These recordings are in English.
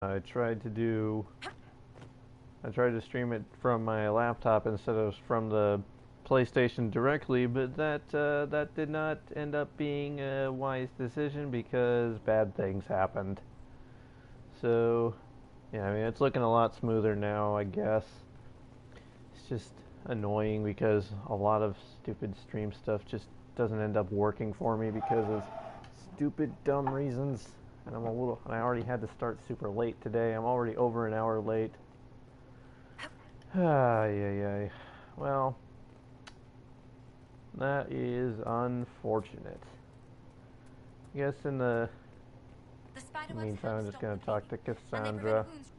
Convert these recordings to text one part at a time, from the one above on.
I tried to do I tried to stream it from my laptop instead of from the PlayStation directly, but that did not end up being a wise decision because bad things happened. So, yeah, I mean it's looking a lot smoother now, I guess. It's just annoying because a lot of stupid stream stuff just doesn't end up working for me because of stupid dumb reasons. And I already had to start super late today. I'm already over an hour late. Ay. Well, that is unfortunate. I guess in the The spiderwebs meantime, help I'm just stop gonna the talk bleeding, to and they Cassandra. prevent wounds.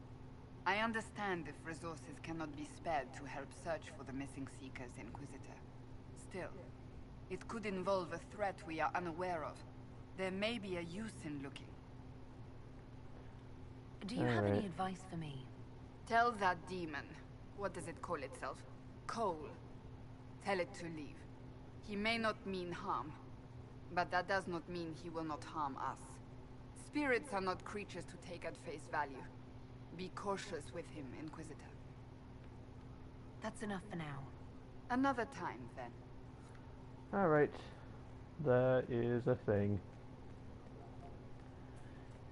I understand if resources cannot be spared to help search for the missing Seekers, Inquisitor. Still, it could involve a threat we are unaware of. There may be a use in looking. Do you have any advice for me? Tell that demon, what does it call itself? Cole. Tell it to leave. He may not mean harm, but that does not mean he will not harm us. Spirits are not creatures to take at face value. Be cautious with him, Inquisitor. That's enough for now. Another time, then. Alright, that is a thing.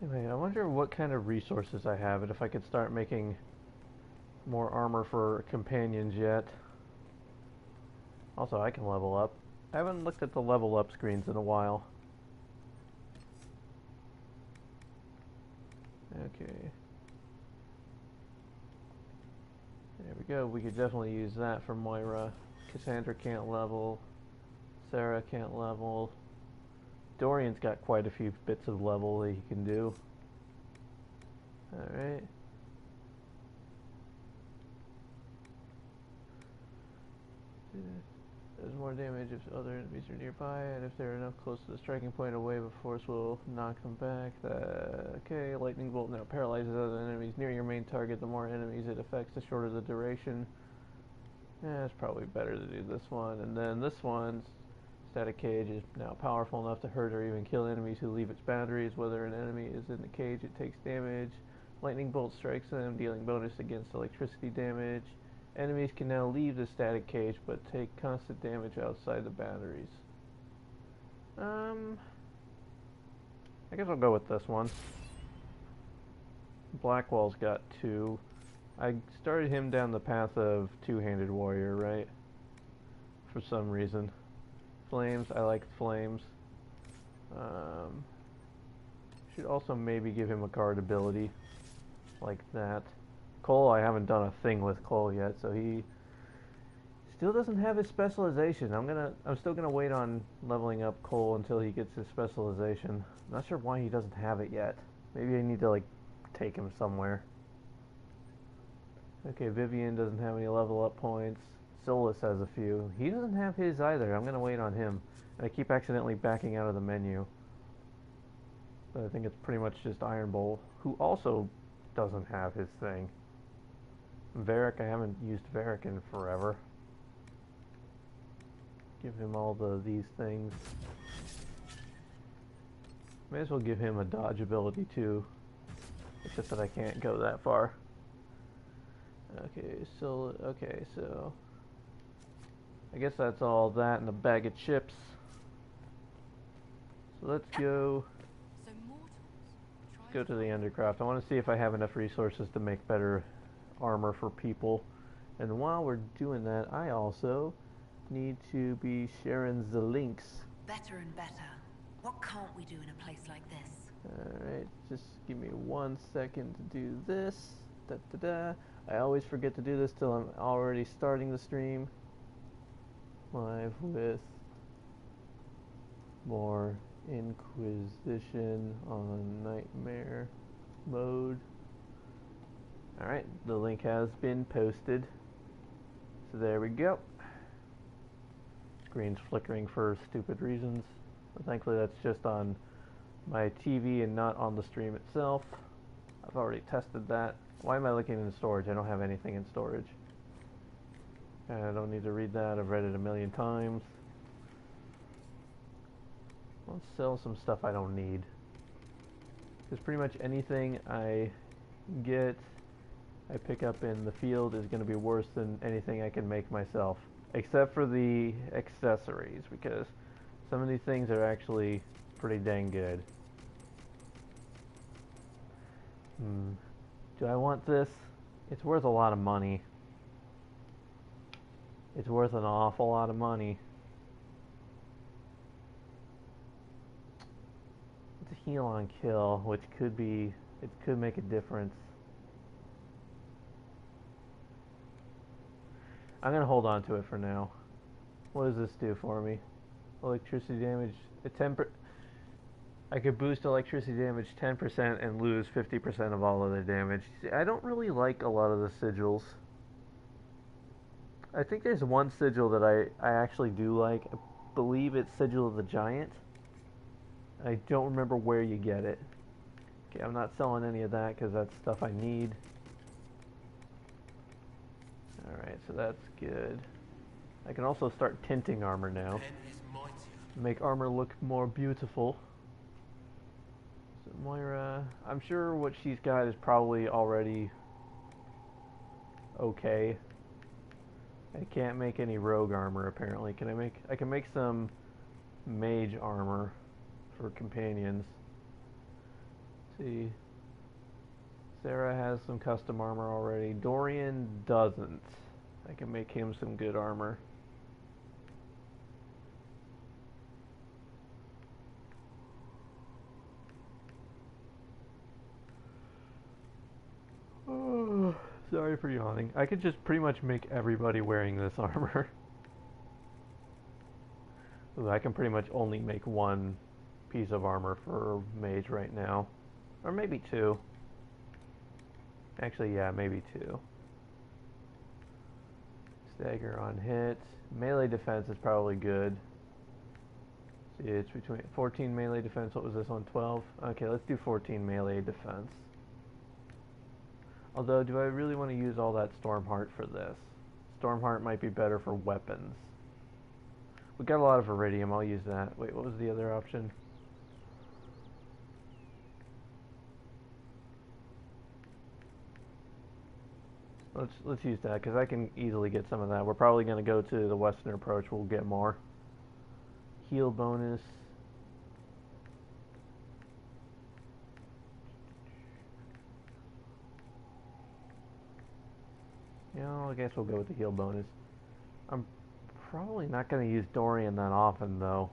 Anyway, I wonder what kind of resources I have and if I could start making more armor for companions yet. Also, I can level up. I haven't looked at the level up screens in a while. Okay. There we go. We could definitely use that for Moira. Cassandra can't level. Sarah can't level. Dorian's got quite a few bits of level that he can do. Alright. Does more damage if other enemies are nearby, and if they're enough close to the striking point, a wave of force will knock them back. Okay, lightning bolt now paralyzes other enemies near your main target. The more enemies it affects, the shorter the duration. Yeah, it's probably better to do this one. And then this one's static cage is now powerful enough to hurt or even kill enemies who leave its boundaries. Whether an enemy is in the cage, it takes damage. Lightning bolt strikes them, dealing bonus against electricity damage. Enemies can now leave the static cage, but take constant damage outside the boundaries. I guess I'll go with this one. Blackwall's got 2. I started him down the path of two-handed warrior, right? For some reason. Flames, I like flames. Should also maybe give him a card ability like that. Cole, I haven't done a thing with Cole yet, so he still doesn't have his specialization. I'm still gonna wait on leveling up Cole until he gets his specialization. Not sure why he doesn't have it yet. Maybe I need to like take him somewhere. Okay, Vivian doesn't have any level up points. Solus has a few. He doesn't have his either. I'm gonna wait on him. And I keep accidentally backing out of the menu. But I think it's pretty much just Iron Bowl, who also doesn't have his thing. Varric, I haven't used Varric in forever. Give him all these things. May as well give him a dodge ability too. It's just that I can't go that far. Okay, so I guess that's all that and a bag of chips. So let's go to the Undercraft. I want to see if I have enough resources to make better armor for people. And while we're doing that, I also need to be sharing the links. Better and better. What can't we do in a place like this? Alright, just give me 1 second to do this. I always forget to do this till I'm already starting the stream. Live with more Inquisition on Nightmare mode. Alright, the link has been posted. So there we go. Screen's flickering for stupid reasons. But thankfully that's just on my TV and not on the stream itself. I've already tested that. Why am I looking in storage? I don't have anything in storage. I don't need to read that. I've read it a million times. Let's sell some stuff I don't need. Because pretty much anything I get, I pick up in the field is going to be worse than anything I can make myself, except for the accessories, because some of these things are actually pretty dang good. Do I want this? It's worth a lot of money. It's worth an awful lot of money. It's a heal on kill, which could be, it could make a difference. I'm gonna hold on to it for now. What does this do for me? Electricity damage, I could boost electricity damage 10% and lose 50% of all other damage. See, I don't really like a lot of the sigils. I think there's one sigil that I actually do like. I believe it's Sigil of the Giant. I don't remember where you get it. Okay, I'm not selling any of that because that's stuff I need. Alright, so that's good. I can also start tinting armor now. Make armor look more beautiful. So Moira, I'm sure what she's got is probably already okay. I can't make any rogue armor apparently. I can make some mage armor for companions. Let's see. Sarah has some custom armor already. Dorian doesn't. I can make him some good armor. Oh, sorry for yawning. I could just pretty much make everybody wearing this armor. Ooh, I can pretty much only make one piece of armor for mage right now. Or maybe two. Actually, yeah, maybe two. Stagger on hit. Melee defense is probably good. See, it's between 14 melee defense. What was this one? 12? Okay, let's do 14 melee defense. Although, do I really want to use all that Stormheart for this? Stormheart might be better for weapons. We got a lot of Iridium. I'll use that. Wait, what was the other option? Let's use that, because I can easily get some of that. We're probably going to go to the Western approach. We'll get more. Heal bonus. I guess we'll go with the heal bonus. I'm probably not going to use Dorian that often, though.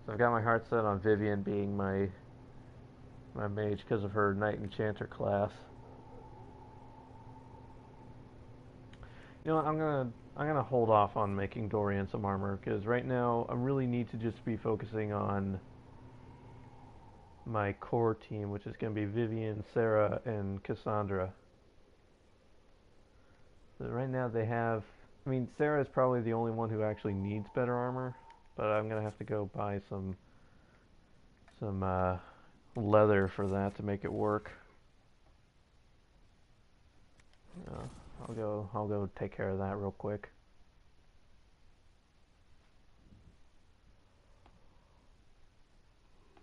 So I've got my heart set on Vivian being my mage because of her Knight Enchanter class. You know what, I'm gonna hold off on making Dorian some armor, because right now I really need to just be focusing on my core team, which is gonna be Vivian, Sarah, and Cassandra. So right now they have, I mean, Sarah is probably the only one who actually needs better armor, but I'm gonna have to go buy some leather for that to make it work. I'll go take care of that real quick.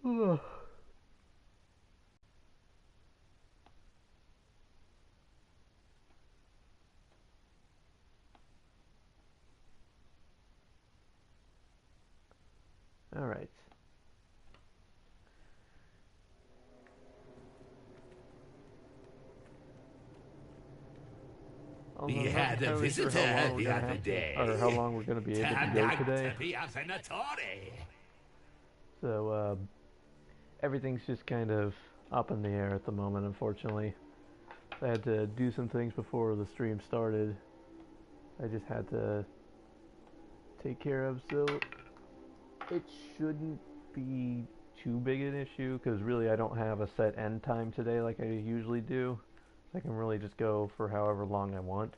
Ugh. All right. We had a visitor the other day. Or how long we're gonna be able to go today. So everything's just kind of up in the air at the moment, unfortunately. I had to do some things before the stream started. I just had to take care of, so it shouldn't be too big an issue, because really I don't have a set end time today like I usually do. I can really just go for however long I want.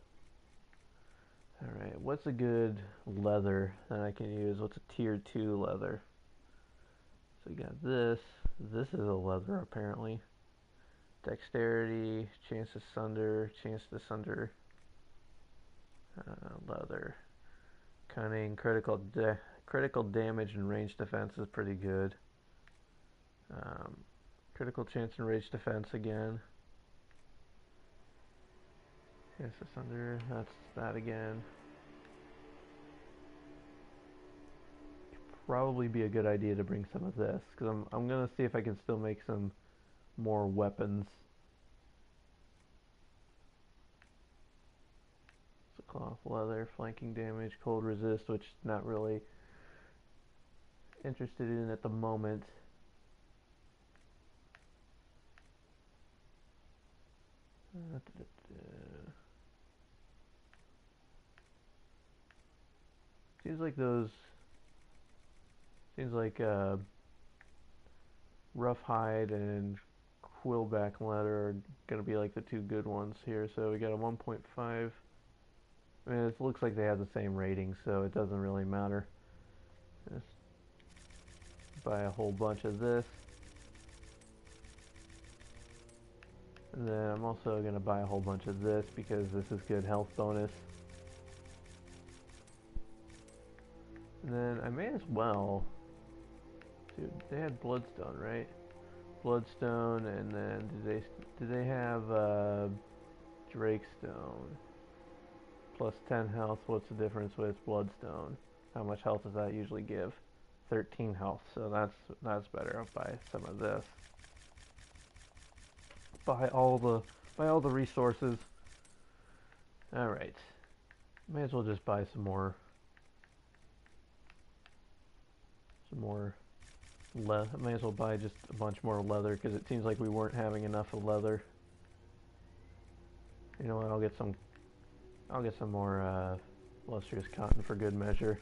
Alright, what's a good leather that I can use? What's a tier 2 leather? So we got this. This is a leather apparently. Dexterity, chance to sunder, leather. Cunning, critical damage and range defense is pretty good. Critical chance and range defense again. Yes, it's under. That's that again. Probably be a good idea to bring some of this because I'm gonna see if I can still make some more weapons. So cloth, leather, flanking damage, cold resist, which not really interested in at the moment. Seems like those. Seems like rough hide and quillback leather are gonna be like the two good ones here. So we got a 1.5. I mean, it looks like they have the same rating, so it doesn't really matter. Just buy a whole bunch of this. And then I'm also going to buy a whole bunch of this because this is good health bonus. And then I may as well... Dude, they had Bloodstone, right? Bloodstone, and then did they have Drakestone? Plus 10 health. What's the difference with Bloodstone? How much health does that usually give? 13 health, so that's better. I'll buy some of this. Buy all the resources. All right. May as well just buy some more leather. May as well buy just a bunch more leather because it seems like we weren't having enough of leather. You know what? I'll get some more lustrous cotton for good measure.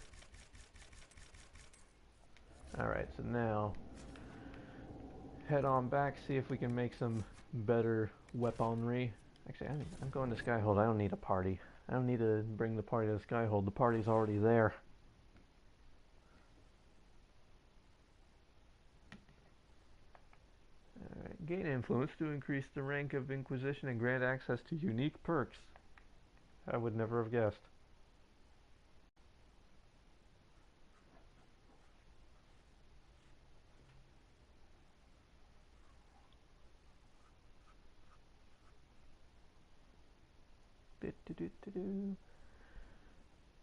Alright, so now head on back, see if we can make some better weaponry. Actually, I'm going to Skyhold. I don't need a party. I don't need to bring the party to Skyhold. The party's already there. Alright, gain influence to increase the rank of Inquisition and grant access to unique perks. I would never have guessed.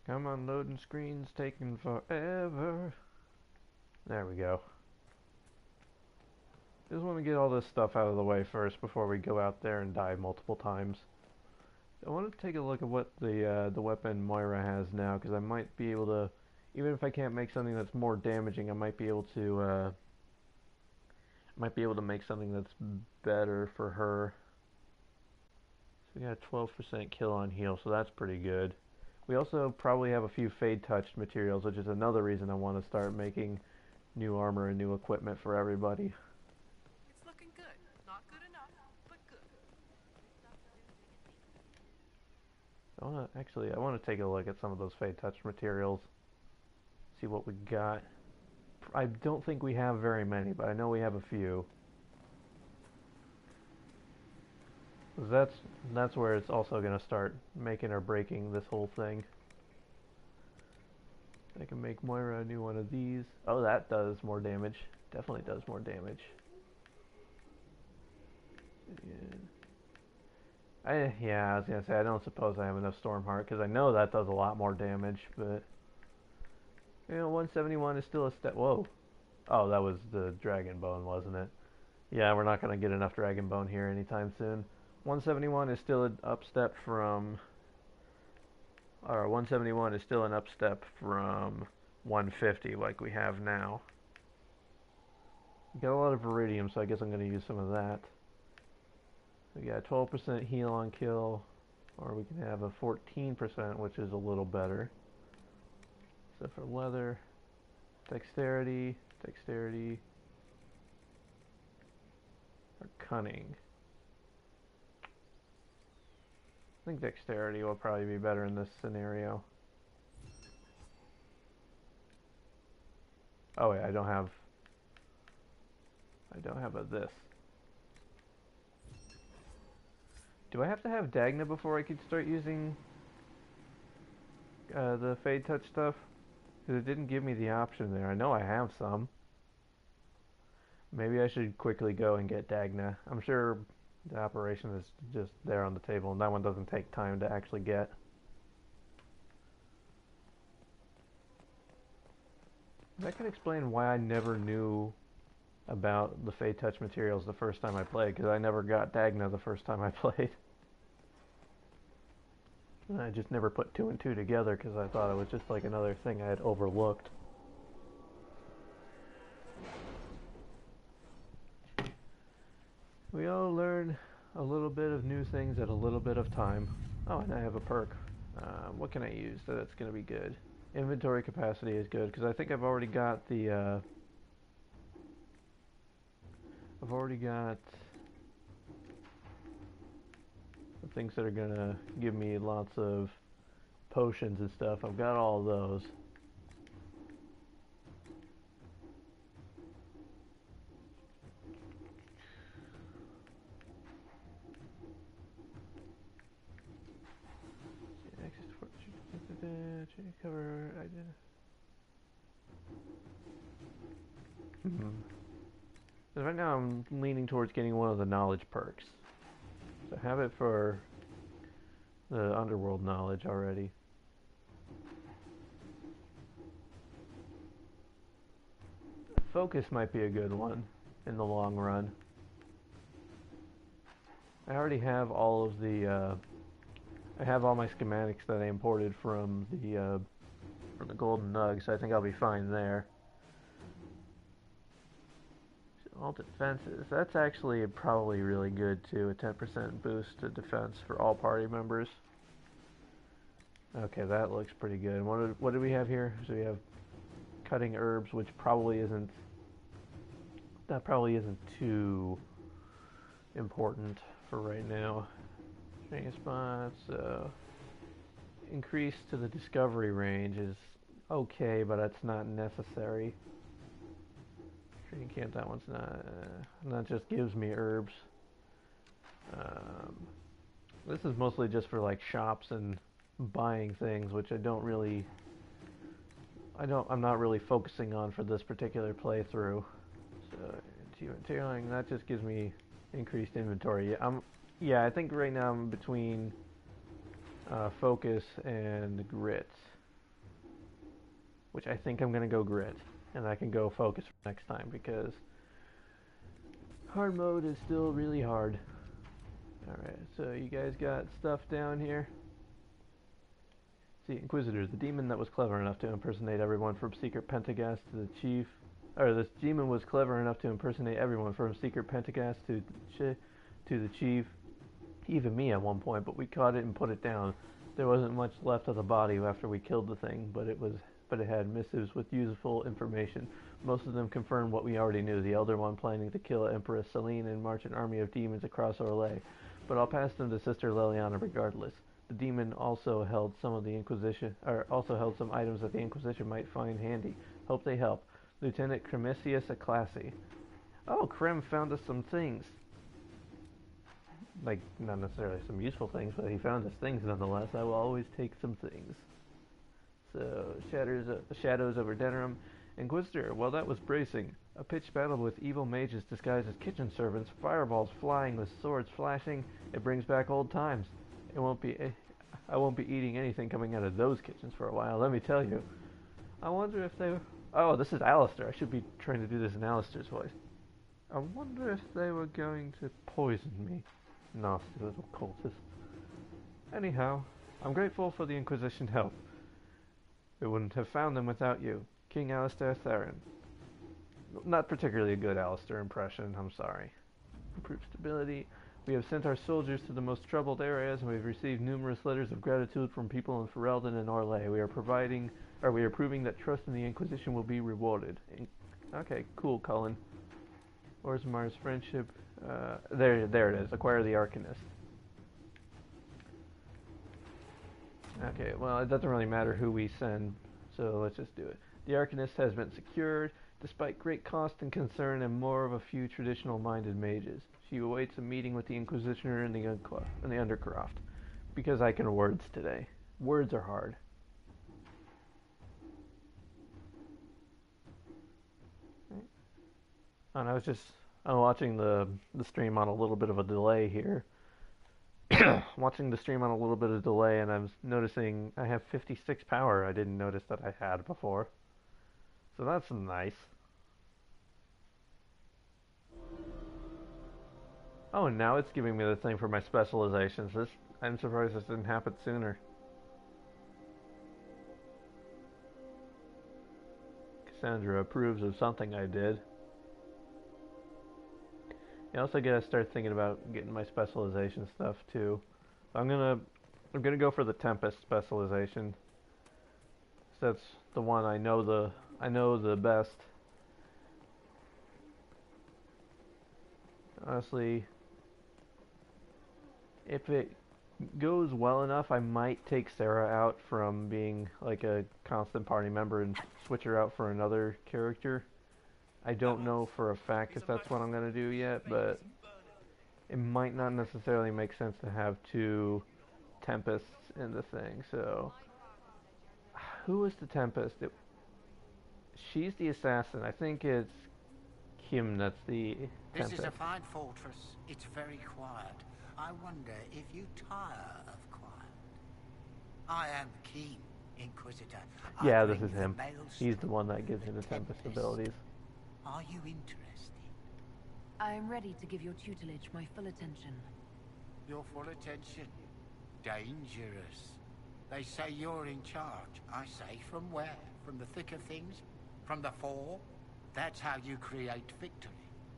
Come on, loading screens taking forever. There we go. Just want to get all this stuff out of the way first before we go out there and die multiple times. I want to take a look at what the weapon Moira has now, because I might be able to, even if I can't make something that's more damaging, I might be able to make something that's better for her. So we got a 12% kill on heal, so that's pretty good. We also probably have a few fade-touched materials, which is another reason I want to start making new armor and new equipment for everybody. It's looking good. Not good enough, but good. I want to take a look at some of those fade-touched materials. See what we got. I don't think we have very many, but I know we have a few. That's where it's also going to start making or breaking this whole thing. I can make Moira a new one of these. Oh, that does more damage. Definitely does more damage. Yeah, I was going to say, I don't suppose I have enough Stormheart, because I know that does a lot more damage, but... You know, 171 is still a step... Whoa. Oh, that was the Dragon Bone, wasn't it? Yeah, we're not going to get enough Dragon Bone here anytime soon. 171 is still an upstep from... Or 171 is still an upstep from 150 like we have now. We got a lot of Viridium, so I guess I'm going to use some of that. We got 12% heal on kill, or we can have a 14%, which is a little better. So for leather, dexterity, or cunning. I think dexterity will probably be better in this scenario. Oh wait, I don't have this. Do I have to have Dagna before I could start using the Fade Touch stuff? Because it didn't give me the option there. I know I have some. Maybe I should quickly go and get Dagna. I'm sure The operation is just there on the table, and that one doesn't take time to actually get. That could explain why I never knew about the Fey Touch materials the first time I played, because I never got Dagna the first time I played. And I just never put 2 and 2 together because I thought it was just like another thing I had overlooked. We all learn a little bit of new things at a little bit of time. Oh, and I have a perk. What can I use that's going to be good? Inventory capacity is good because I think I've already got the things that are gonna give me lots of potions and stuff. I've got all of those. Cover. I did. Right now I'm leaning towards getting one of the knowledge perks. So I have it for the underworld knowledge already. Focus might be a good one in the long run. I already have all of the I have all my schematics that I imported from the Golden Nug, so I think I'll be fine there. All defenses. That's actually probably really good too. A 10% boost to defense for all party members. Okay, that looks pretty good. What do we have here? So we have cutting herbs, which probably isn't. That probably isn't too important for right now. Training spots. Increase to the discovery range is okay, but that's not necessary. Training camp, that one's not. That just gives me herbs. This is mostly just for like shops and buying things, which I don't really. I'm not really focusing on for this particular playthrough. So, tailing, that just gives me increased inventory. Yeah, I think right now I'm between focus and grit, which I think I'm gonna go grit, and I can go focus next time because hard mode is still really hard. Alright, so you guys got stuff down here. See, Inquisitor, the demon that was clever enough to impersonate everyone from Secret Pentagast to the chief. Or this demon was clever enough to impersonate everyone from Secret Pentagast to the chief. Even me at one point, but we caught it and put it down. There wasn't much left of the body after we killed the thing, but it had missives with useful information. Most of them confirmed what we already knew. The Elder One planning to kill Empress Selene and march an army of demons across Orlais. But I'll pass them to Sister Liliana regardless. The demon also held some items that the Inquisition might find handy. Hope they help. Lieutenant Cremisius Aclassi. Oh, Crem found us some things. Like, not necessarily some useful things, but he found us things nonetheless. I will always take some things. So, shadows over Denerim. Inquisitor, well, that was bracing. A pitched battle with evil mages disguised as kitchen servants, fireballs flying with swords flashing. It brings back old times. I won't be eating anything coming out of those kitchens for a while, let me tell you. I wonder if they... Oh, this is Alistair. I should be trying to do this in Alistair's voice. I wonder if they were going to poison me. Nasty little cultist. Anyhow, I'm grateful for the Inquisition help. We wouldn't have found them without you, King Alistair Theron. Not particularly a good Alistair impression, I'm sorry. Improved stability. We have sent our soldiers to the most troubled areas, and we have received numerous letters of gratitude from people in Ferelden and Orlais. We are proving that trust in the Inquisition will be rewarded. Okay, cool, Cullen. Orzamar's friendship. There it is. Acquire the Arcanist. Okay, well, it doesn't really matter who we send, so let's just do it. The Arcanist has been secured, despite great cost and concern and more of a few traditional-minded mages. She awaits a meeting with the Inquisitioner in the Undercroft. Because I can words today. Words are hard. And I I'm watching the stream on a little bit of a delay here. Watching the stream on a little bit of delay, and I'm noticing I have 56 power. I didn't notice that I had before. So that's nice. Oh, and now it's giving me the thing for my specializations. I'm surprised this didn't happen sooner. Cassandra approves of something I did. I also gotta start thinking about getting my specialization stuff too. I'm gonna go for the Tempest specialization. That's the one I know the best. Honestly, if it goes well enough, I might take Sarah out from being like a constant party member and switch her out for another character. I don't know for a fact if that's what I'm going to do yet, but it might not necessarily make sense to have two Tempests in the thing. So, who is the Tempest? She's the assassin. I think it's Kim that's the Tempest. This is a fine fortress. It's very quiet. I wonder if you tire of quiet. I am keen, Inquisitor. Yeah, this is him. He's the one that gives you the Tempest abilities. Are you interested? I am ready to give your tutelage my full attention. Your full attention? Dangerous. They say you're in charge. I say, from where? From the thick of things? From the fore? That's how you create victory.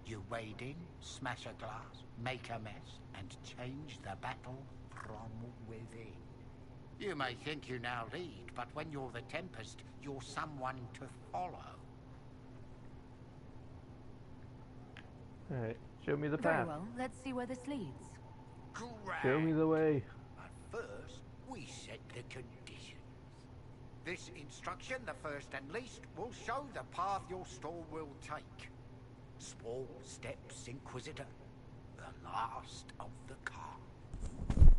You wade in, smash a glass, make a mess, and change the battle from within. You may think you now lead, but when you're the Tempest, you're someone to follow. Alright, show me the path. Very well, let's see where this leads. Correct. Show me the way. But first, we set the conditions. This instruction, the first and least, will show the path your store will take. Small steps, Inquisitor. The last of the cart.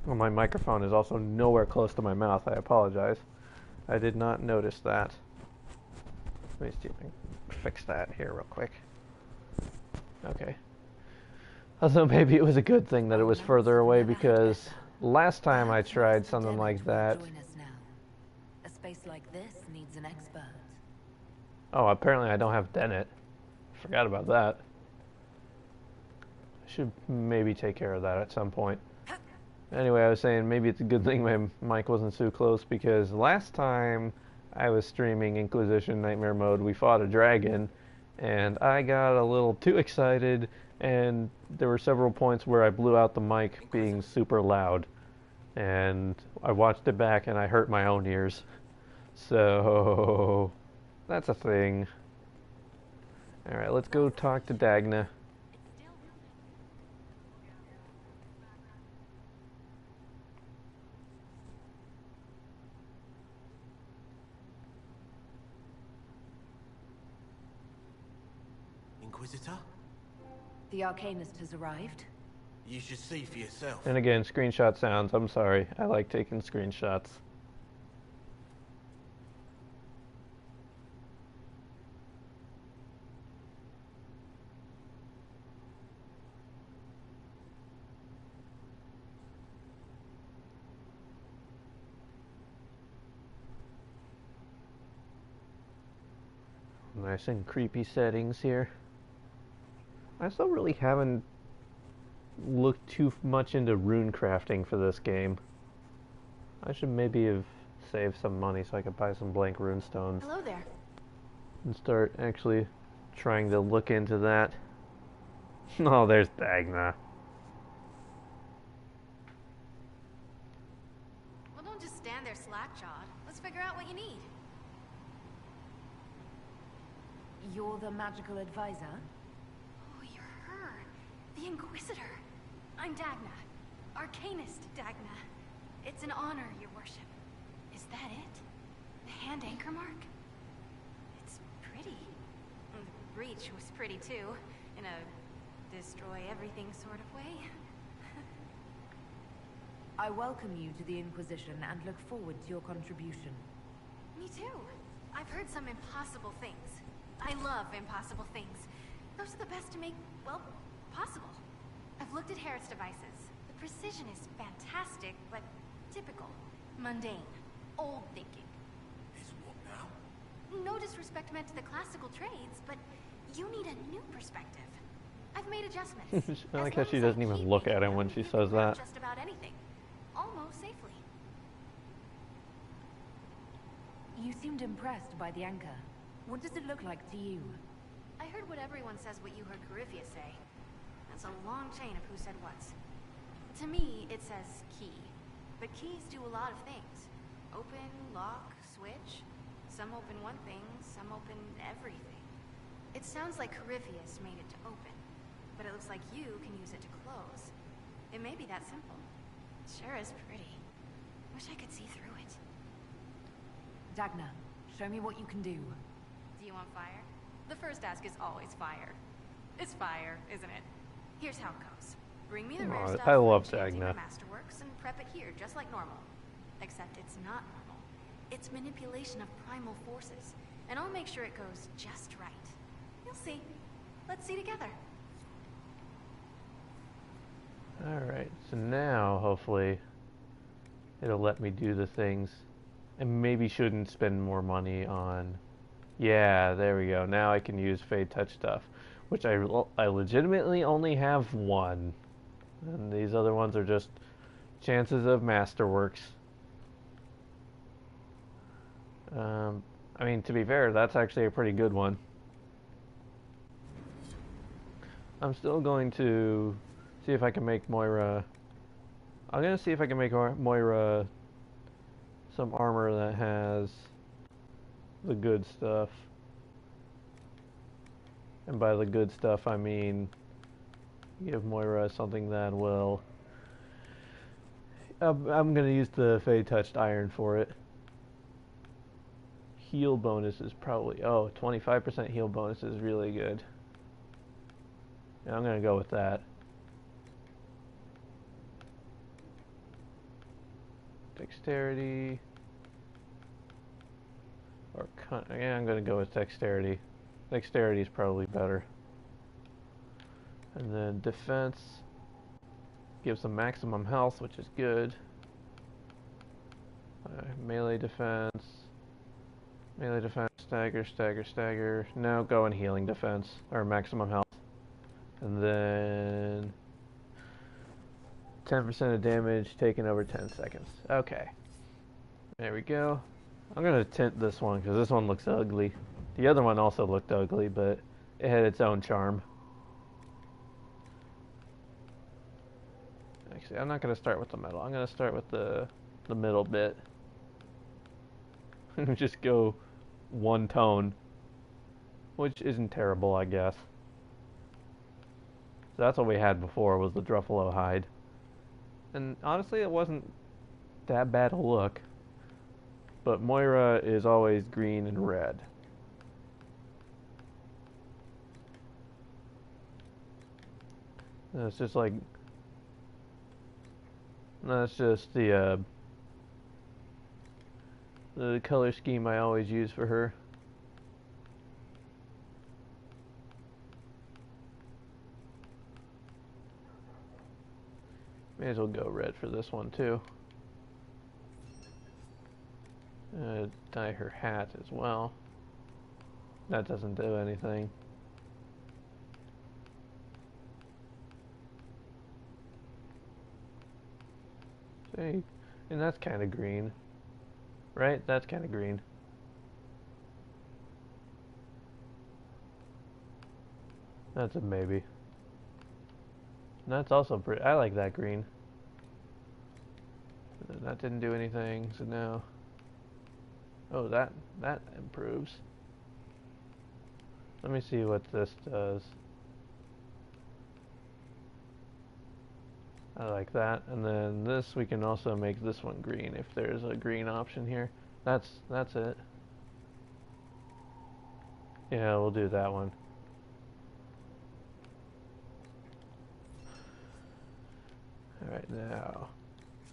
Well, my microphone is also nowhere close to my mouth. I apologize. I did not notice that. Let me see if I can fix that here real quick. Okay. Although maybe it was a good thing that it was further away, because last time I tried something like that... Join us now. A space like this needs an expert. Oh, apparently I don't have Dennett. Forgot about that. I should maybe take care of that at some point. Anyway, I was saying maybe it's a good thing my mic wasn't so close, because last time I was streaming Inquisition Nightmare Mode, we fought a dragon, and I got a little too excited, and there were several points where I blew out the mic being super loud, and I watched it back and I hurt my own ears. So that's a thing. Alright, let's go talk to Dagna. Inquisitor? The Arcanist has arrived. You should see for yourself. And again, screenshot sounds. I'm sorry. I like taking screenshots. Nice and creepy settings here. I still really haven't looked too much into rune crafting for this game. I should maybe have saved some money so I could buy some blank rune stones. Hello there. And start actually trying to look into that. Oh, there's Dagna. Well, don't just stand there slack-jawed. Let's figure out what you need. You're the magical advisor? Oh, you're her. The Inquisitor. I'm Dagna. Arcanist Dagna. It's an honor, your worship. Is that it? The hand anchor mark? It's pretty. And the breach was pretty too. In a destroy everything sort of way. I welcome you to the Inquisition and look forward to your contribution. Me too. I've heard some impossible things. I love impossible things. Those are the best to make, well, possible. I've looked at Harriet's devices. The precision is fantastic, but typical. Mundane. Old thinking. Is what now? No disrespect meant to the classical trades, but you need a new perspective. I've made adjustments. I like how she doesn't even look at him when she says that. Just about anything. Almost safely. You seemed impressed by the anchor. What does it look like to you? I heard what everyone says what you heard Coryphia say. That's a long chain of who said what's. To me, it says key. But keys do a lot of things. Open, lock, switch. Some open one thing, some open everything. It sounds like Coryphius made it to open. But it looks like you can use it to close. It may be that simple. Sure is pretty. Wish I could see through it. Dagna, show me what you can do. Do you want fire? The first ask is always fire. It's fire, isn't it? Here's how it goes. Bring me the rare stuff I love from Enchanting Dagna. the Masterworks and prep it here, just like normal. Except it's not normal. It's manipulation of primal forces. And I'll make sure it goes just right. You'll see. Let's see together. Alright, so now, hopefully, it'll let me do the things. And maybe shouldn't spend more money on... Yeah, there we go. Now I can use Fade Touch stuff. Which I legitimately only have one. And these other ones are just chances of Masterworks. I mean, to be fair, that's actually a pretty good one. I'm still going to see if I can make Moira... I'm going to see if I can make Moira some armor that has the good stuff. And by the good stuff, I mean give Moira something that will... I'm going to use the Fade Touched Iron for it. Heal bonus is probably... Oh, 25% heal bonus is really good. And I'm going to go with that. Dexterity. Or yeah, I'm going to go with dexterity. Dexterity is probably better. And then defense gives them maximum health, which is good. Melee defense. Melee defense, stagger, stagger, stagger. Now go in healing defense, or maximum health. And then 10% of damage taken over 10 seconds. Okay. There we go. I'm going to tint this one because this one looks ugly. The other one also looked ugly, but it had its own charm. Actually, I'm not going to start with the metal. I'm going to start with the middle bit. Just go one tone, which isn't terrible, I guess. So that's what we had before, was the Druffalo hide. And honestly, it wasn't that bad a look. But Moira is always green and red. And it's just like... That's just the color scheme I always use for her. May as well go red for this one too. Dye her hat as well. That doesn't do anything. See, and that's kind of green, right? That's kind of green. That's a maybe. And that's also pretty. I like that green. That didn't do anything, so now. Oh, that improves. Let me see what this does. I like that, and then this we can also make this one green if there's a green option here. That's it. Yeah, we'll do that one. Alright, now.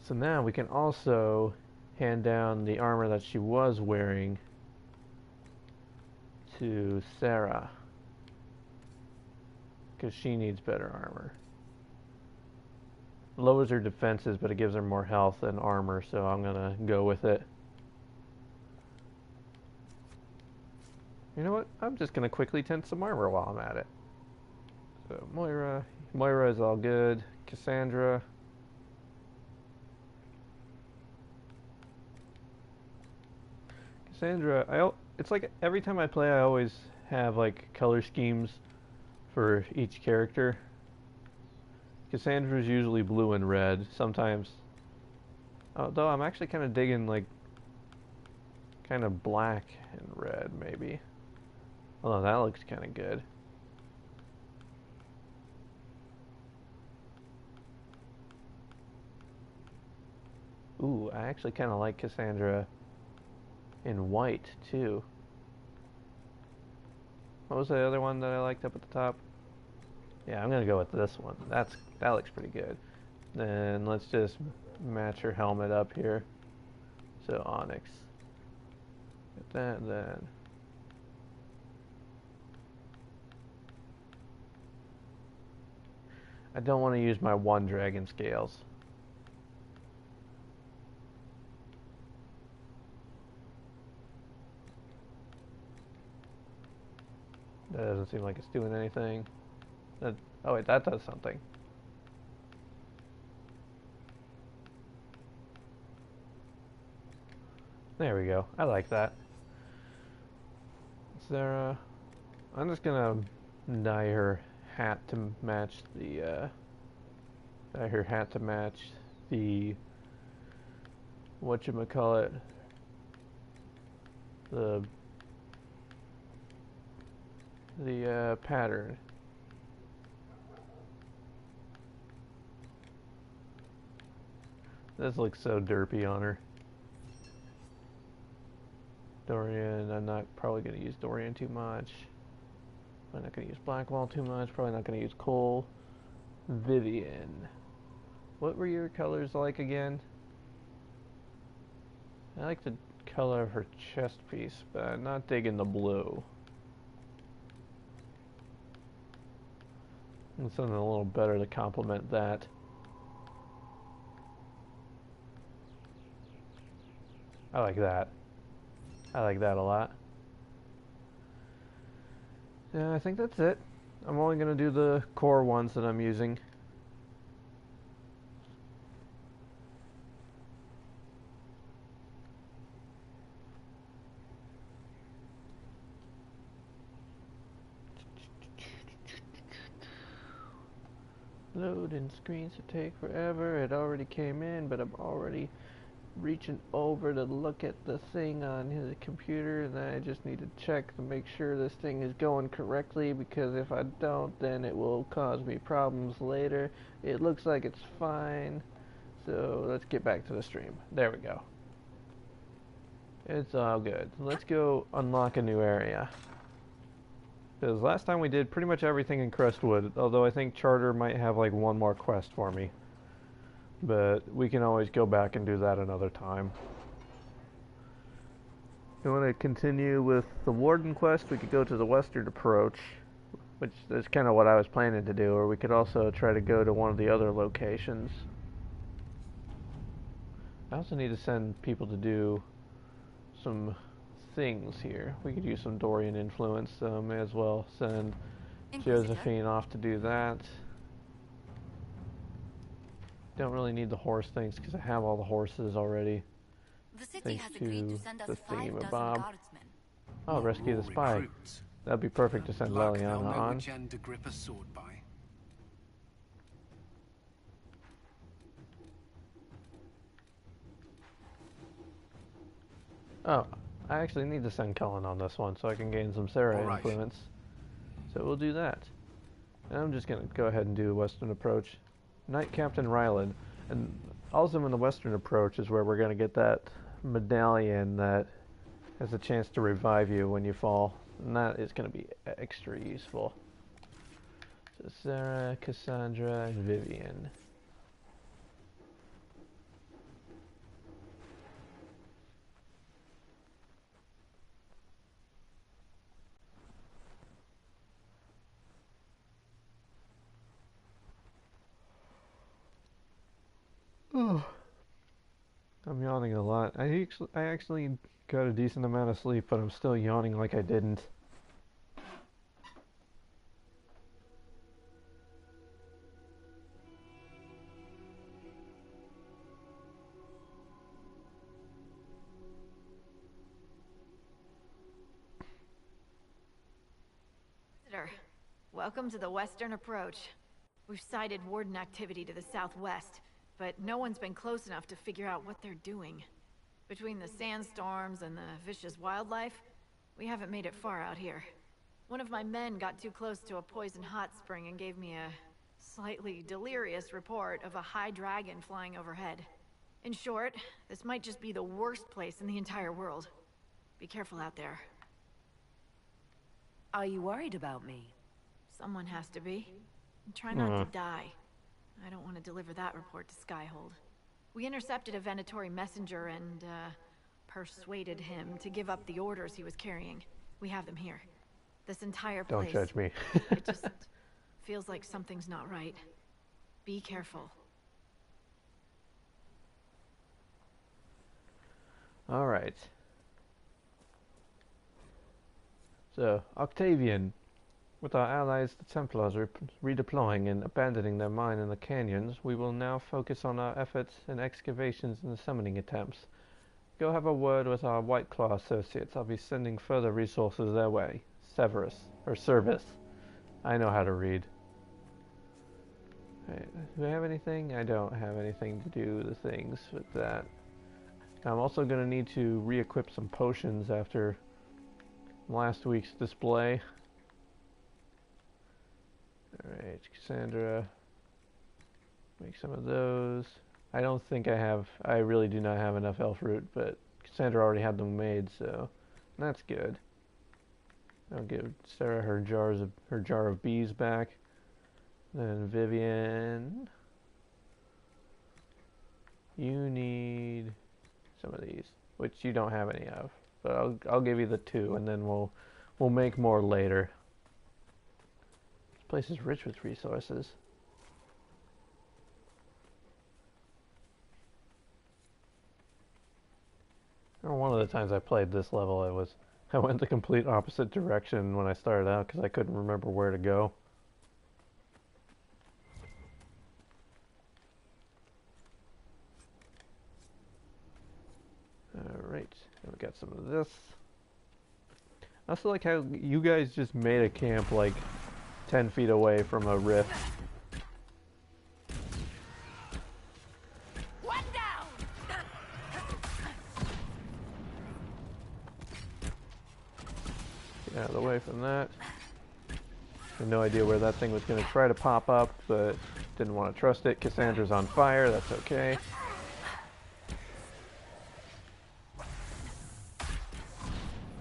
So now we can also hand down the armor that she was wearing to Sarah. because she needs better armor. Lowers her defenses, but it gives her more health and armor, so I'm gonna go with it. You know what? I'm just gonna quickly tint some armor while I'm at it. So Moira is all good. Cassandra. It's like every time I play, I always have like color schemes for each character. Cassandra's usually blue and red. Sometimes, although I'm actually kind of digging like kind of black and red maybe. Although that looks kind of good. Ooh, I actually kind of like Cassandra in white too. What was the other one that I liked up at the top? Yeah, I'm gonna go with this one. That looks pretty good. Then let's just match her helmet up here. So Onyx. Get that then. I don't want to use my one dragon scales. That doesn't seem like it's doing anything. Oh wait, that does something. There we go. I like that. Is there I'm just gonna dye her hat to match the whatchamacallit, the pattern. This looks so derpy on her. Dorian, I'm not probably going to use Dorian too much. I'm not going to use Blackwall too much. Probably not going to use Cole. Vivian. What were your colors like again? I like the color of her chest piece, but I'm not digging the blue. And something a little better to complement that. I like that. I like that a lot. Yeah, I think that's it. I'm only going to do the core ones that I'm using. Loading screens to take forever. It already came in, but I'm already reaching over to look at the thing on his computer, and then I just need to check to make sure this thing is going correctly, because if I don't, then it will cause me problems later. It looks like it's fine, so let's get back to the stream. There we go. It's all good. Let's go unlock a new area. Because last time we did pretty much everything in Crestwood, although I think Charter might have like one more quest for me. But we can always go back and do that another time. If you want to continue with the Warden quest, we could go to the Western Approach, which is kind of what I was planning to do, or we could also try to go to one of the other locations. I also need to send people to do some things here. We could use some Dorian influence, so may as well send Josephine off to do that. Don't really need the horse things because I have all the horses already. The city Thanks has agreed to send us the 5 dozen thingamabob. guardsmen. Oh, rescue the spy. Recruits. That'd be perfect to send Luck, Leliana they'll know on. which end to grip a sword by. Oh, I actually need to send Cullen on this one so I can gain some Sarah All right. influence. So we'll do that. And I'm just going to go ahead and do Western Approach. Knight Captain Ryland. And also in the Western Approach is where we're going to get that medallion that has a chance to revive you when you fall. And that is going to be extra useful. So Sarah, Cassandra, and Vivian. I'm yawning a lot. I actually got a decent amount of sleep, but I'm still yawning like I didn't. Welcome to the Western Approach. We've sighted Warden activity to the southwest, but no one's been close enough to figure out what they're doing. Between the sandstorms and the vicious wildlife, we haven't made it far out here. One of my men got too close to a poison hot spring and gave me a slightly delirious report of a high dragon flying overhead. In short, this might just be the worst place in the entire world. Be careful out there. Are you worried about me? Someone has to be. And try not to die. I don't want to deliver that report to Skyhold. We intercepted a Venatori messenger and, persuaded him to give up the orders he was carrying. We have them here. This entire place... Don't judge me. It just feels like something's not right. Be careful. Alright. So, Octavian. With our allies, the Templars, redeploying and abandoning their mine in the canyons, we will now focus on our efforts and excavations and summoning attempts. Go have a word with our White Claw associates. I'll be sending further resources their way. Severus. Or Service. I know how to read. Right. Do I have anything? I don't have anything to do the things with that. I'm also going to need to re-equip some potions after last week's display. Alright, Cassandra. Make some of those. I don't think I really do not have enough elf root, but Cassandra already had them made, so that's good. I'll give Sarah her jar of bees back. Then Vivian, you need some of these, which you don't have any of. But I'll give you the 2, and then we'll make more later. This place is rich with resources. One of the times I played this level, I went the complete opposite direction when I started out because I couldn't remember where to go. Alright, and we got some of this. I also like how you guys just made a camp like 10 feet away from a rift. One down! Get out of the way from that. I had no idea where that thing was going to try to pop up, but didn't want to trust it. Cassandra's on fire, that's okay.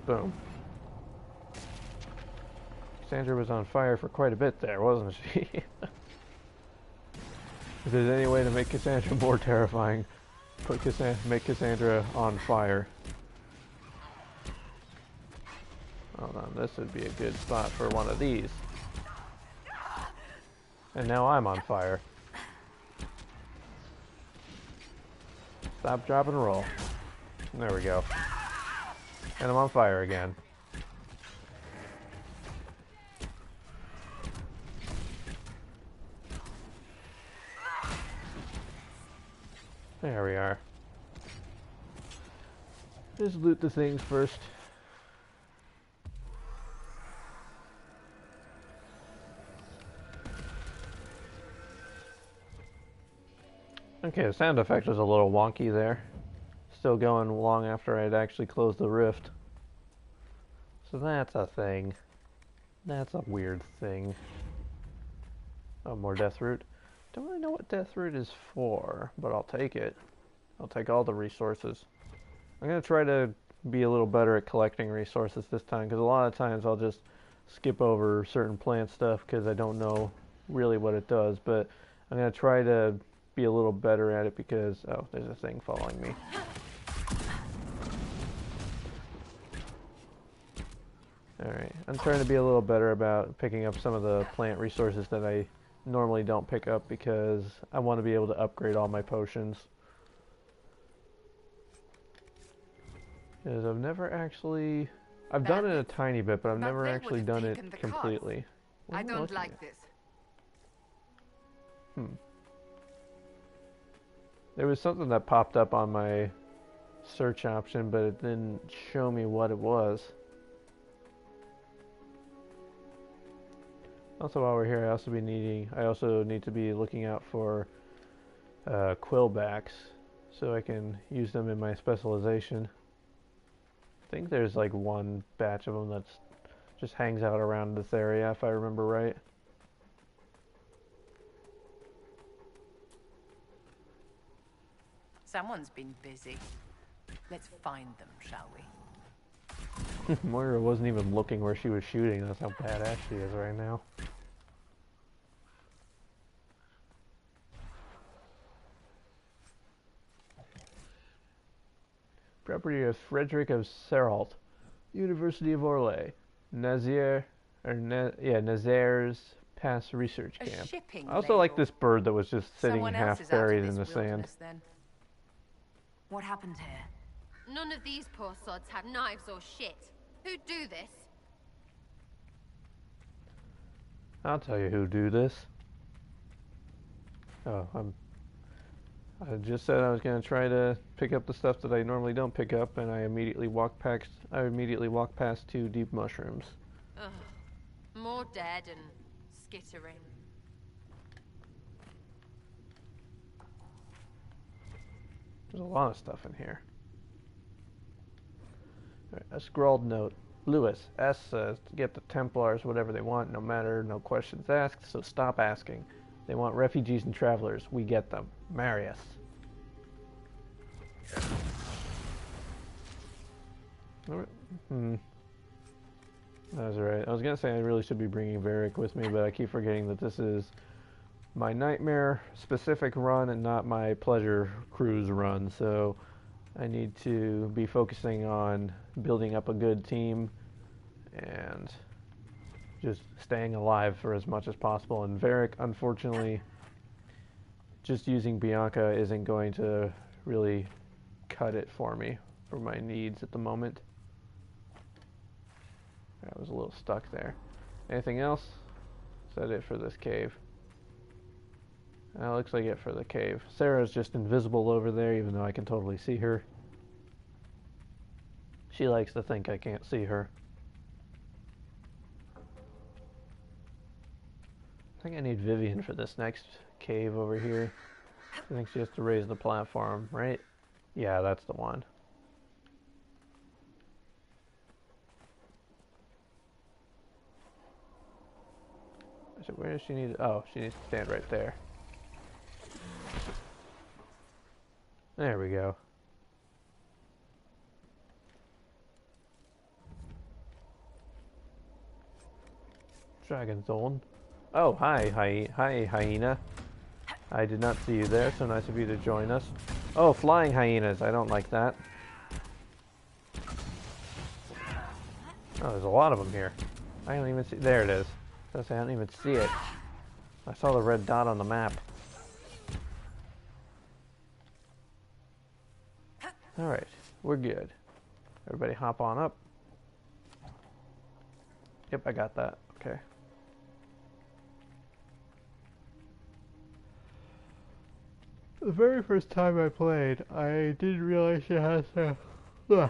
Boom. Cassandra was on fire for quite a bit there, wasn't she? If there's any way to make Cassandra more terrifying, make Cassandra on fire. Hold on, this would be a good spot for one of these. And now I'm on fire. Stop, drop, and roll. There we go. And I'm on fire again. There we are. Just loot the things first. Okay, the sound effect was a little wonky there. Still going long after I'd actually closed the rift. So that's a thing. That's a weird thing. Oh, more death root. Don't really know what death root is for, but I'll take it. I'll take all the resources. I'm going to try to be a little better at collecting resources this time, because a lot of times I'll just skip over certain plant stuff because I don't know really what it does, but I'm going to try to be a little better at it because, oh, there's a thing following me. Alright, I'm trying to be a little better about picking up some of the plant resources that I normally don't pick up because I want to be able to upgrade all my potions. Because I've never actually... I've done it a tiny bit, but I've never actually done it completely. I don't like this. There was something that popped up on my search option, but it didn't show me what it was. Also, while we're here, I also need to be looking out for quillbacks, so I can use them in my specialization. I think there's like one batch of them that's just hangs out around this area, if I remember right. Someone's been busy. Let's find them, shall we? Moira wasn't even looking where she was shooting. That's how badass she is right now. Property of Frederick of Seralt, University of Orlais, Nazir's Pass Research Camp. I also like this bird that was just sitting half buried in the sand. Then. What happened here? None of these poor sods have knives or shit. Who'd do this? I'll tell you who do this. Oh, I just said I was going to try to pick up the stuff that I normally don't pick up, and I immediately walked past 2 deep mushrooms. Ugh. More dead and skittering. There's a lot of stuff in here. All right, a scrawled note. Lewis, S says to get the Templars whatever they want, no questions asked, so stop asking. They want refugees and travelers. We get them. Marius. That was right. I was going to say I really should be bringing Varric with me, but I keep forgetting that this is my nightmare-specific run and not my pleasure cruise run, so I need to be focusing on building up a good team and just staying alive for as much as possible. And Varric, unfortunately, just using Bianca isn't going to really cut it for me for my needs at the moment. I was a little stuck there. Anything else? Is that it for this cave? That looks like it for the cave. Sarah's just invisible over there, even though I can totally see her. She likes to think I can't see her. I think I need Vivian for this next cave over here. I think she has to raise the platform, right? Yeah, that's the one. So where does she need? Oh, she needs to stand right there. There we go. Dragon Zone. Oh, hi, hyena. I did not see you there, so nice of you to join us. Oh, flying hyenas. I don't like that. Oh, there's a lot of them here. I don't even see. There it is. I don't even see it. I saw the red dot on the map. Alright, we're good. Everybody hop on up. Yep, I got that. Okay. The very first time I played, I didn't realize you had to... I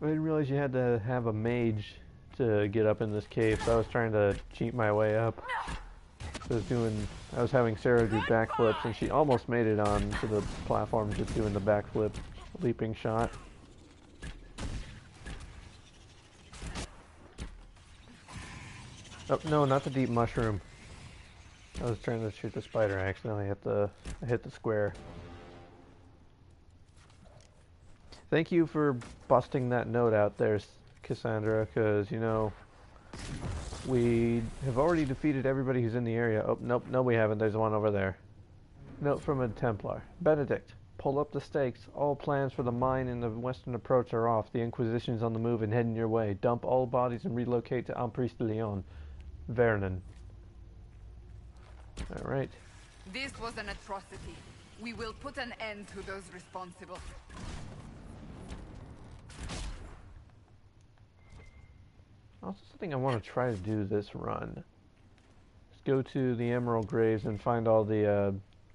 didn't realize you had to have a mage to get up in this cave, so I was trying to cheat my way up. I was having Sarah do backflips, and she almost made it on to the platform just doing the backflip leaping shot. Oh, no, not the deep mushroom. I was trying to shoot the spider, I accidentally hit the square. Thank you for busting that note out there, Cassandra, because, you know, we have already defeated everybody who's in the area. Oh, nope, no we haven't. There's one over there. Note from a Templar. Benedict, pull up the stakes. All plans for the mine and the western approach are off. The Inquisition's on the move and heading your way. Dump all bodies and relocate to Emprise de Lyon. Vernon. Alright. This was an atrocity. We will put an end to those responsible. Also something I want to try to do this run. Just go to the Emerald Graves and find all the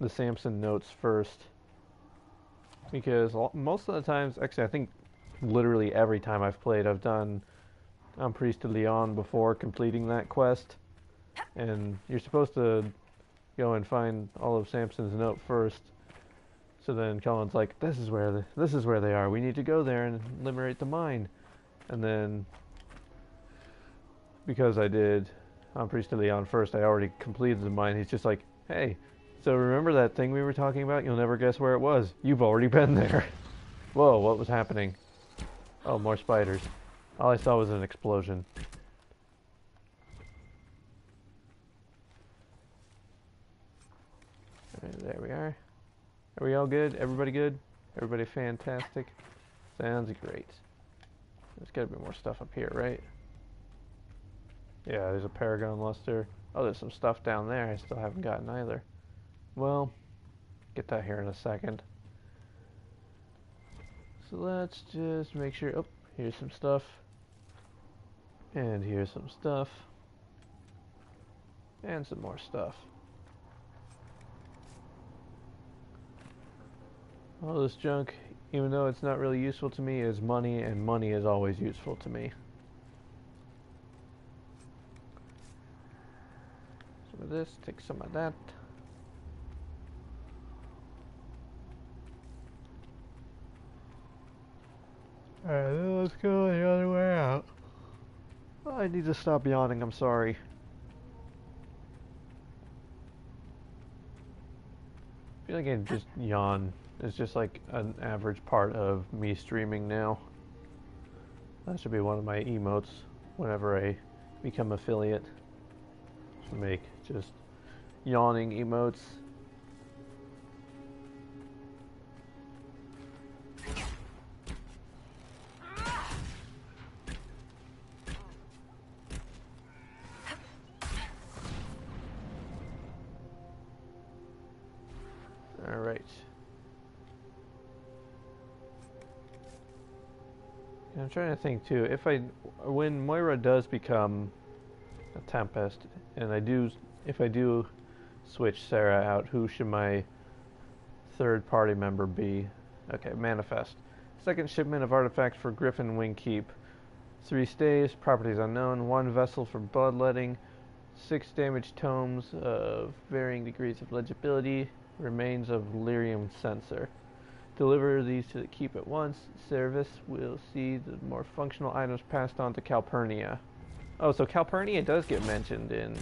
Samson notes first. Because most of the times, actually I think literally every time I've played, I've done Priest to Leon before completing that quest. And you're supposed to go and find all of Samson's note first. So then Cullen's like, this is where they are. We need to go there and liberate the mine. And then, because I did Priest to Leon first, I already completed the mine. He's just like, hey, so remember that thing we were talking about? You'll never guess where it was. You've already been there. Whoa, what was happening? Oh, more spiders. All I saw was an explosion. Alright, there we are. Are we all good? Everybody good? Everybody fantastic? Sounds great. There's gotta be more stuff up here, right? Yeah, there's a Paragon Luster. Oh, there's some stuff down there I still haven't gotten either. Well, get that here in a second. So let's just make sure... Oh, here's some stuff. And here's some stuff. And some more stuff. All this junk, even though it's not really useful to me, is money, and money is always useful to me. Some of this, take some of that. Alright, let's go the other way out. Oh, I need to stop yawning, I'm sorry. I feel like I just yawn. It's just like an average part of me streaming now. That should be one of my emotes whenever I become affiliate. To make just yawning emotes. Alright. I'm trying to think too, when Moira does become a Tempest, and if I do switch Sarah out, who should my third party member be? Okay, Manifest. Second shipment of artifacts for Griffin Wing Keep. 3 stays, properties unknown, 1 vessel for bloodletting, 6 damaged tomes of varying degrees of legibility, remains of lyrium sensor. Deliver these to the keep at once. Service will see the more functional items passed on to Calpurnia. Oh, so Calpurnia does get mentioned in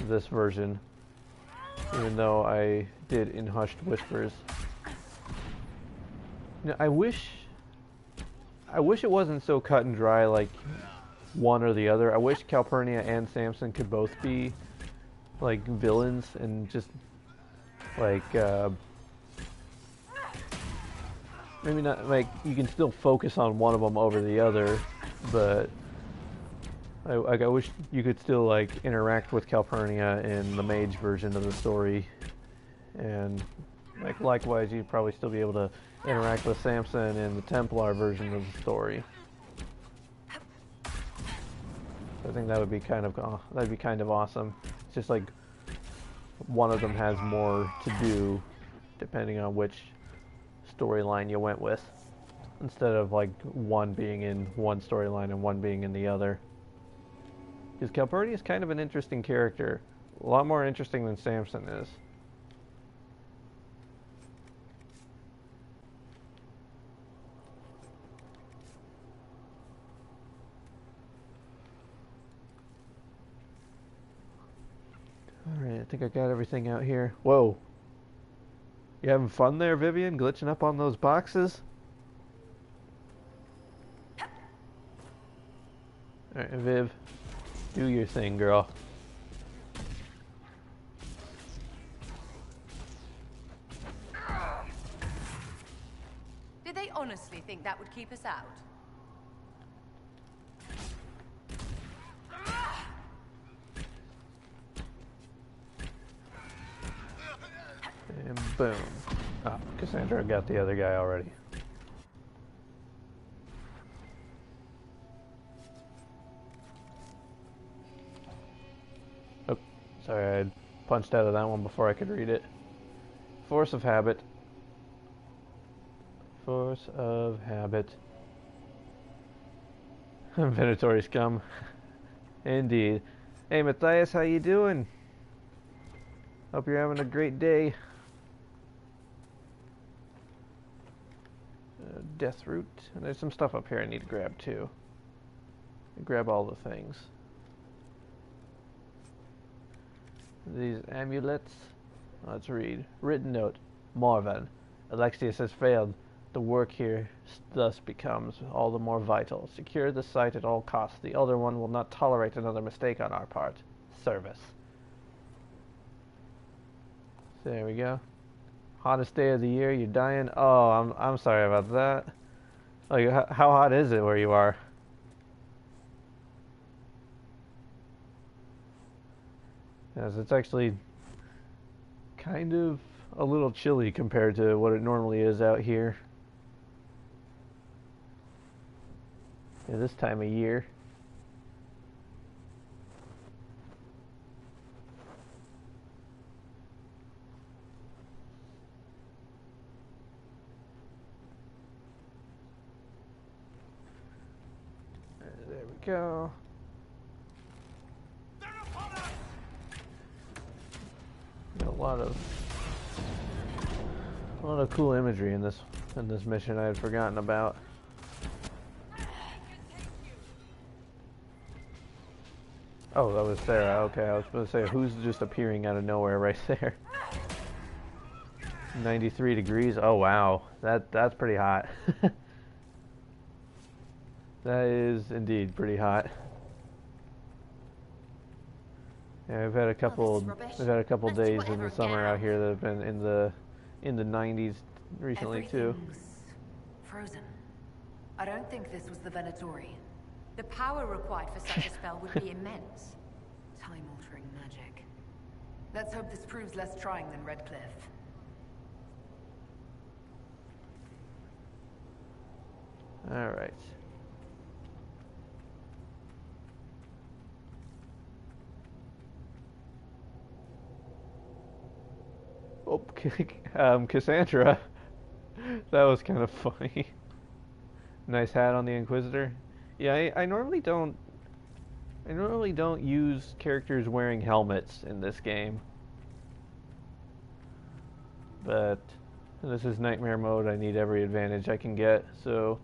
this version, even though I did in Hushed Whispers. You know, I wish it wasn't so cut and dry, like one or the other. I wish Calpurnia and Samson could both be like villains and just like maybe not, like you can still focus on one of them over the other, but I wish you could still like interact with Calpurnia in the mage version of the story, and like likewise you'd probably still be able to interact with Samson in the Templar version of the story. I think that would be kind of awesome. It's just like one of them has more to do depending on which storyline you went with, instead of like one being in one storyline and one being in the other. Because Calpurnia is kind of an interesting character, a lot more interesting than Samson is. Alright, I think I got everything out here. Whoa. You having fun there, Vivian? Glitching up on those boxes? Alright, Viv. Do your thing, girl. Did they honestly think that would keep us out? And boom. Ah, Cassandra got the other guy already. Sorry, I punched out of that one before I could read it. Force of habit. Force of habit. Venatory scum. Indeed. Hey Matthias, how you doing? Hope you're having a great day. Death root. And there's some stuff up here I need to grab too. Grab all the things. These amulets. Let's read. Written note. Morven. Alexius has failed. The work here thus becomes all the more vital. Secure the site at all costs. The Elder One will not tolerate another mistake on our part. Service. So there we go. Hottest day of the year. You're dying. Oh, I'm sorry about that. Like, how hot is it where you are? Yes, it's actually kind of a little chilly compared to what it normally is out here. Yeah, this time of year. There we go. A lot of cool imagery in this mission I had forgotten about. Oh, that was Sarah. Okay, I was going to say, who's just appearing out of nowhere right there? 93 degrees. Oh wow, that's pretty hot. That is indeed pretty hot. Yeah, we've had a couple days in the summer out here that have been in the 90s recently too. Frozen. I don't think this was the Venatori. The power required for such a spell would be immense. Time-altering magic. Let's hope this proves less trying than Redcliffe. All right. Oh, Cassandra. That was kind of funny. Nice hat on the Inquisitor. Yeah, I normally don't use characters wearing helmets in this game. But this is nightmare mode. I need every advantage I can get, so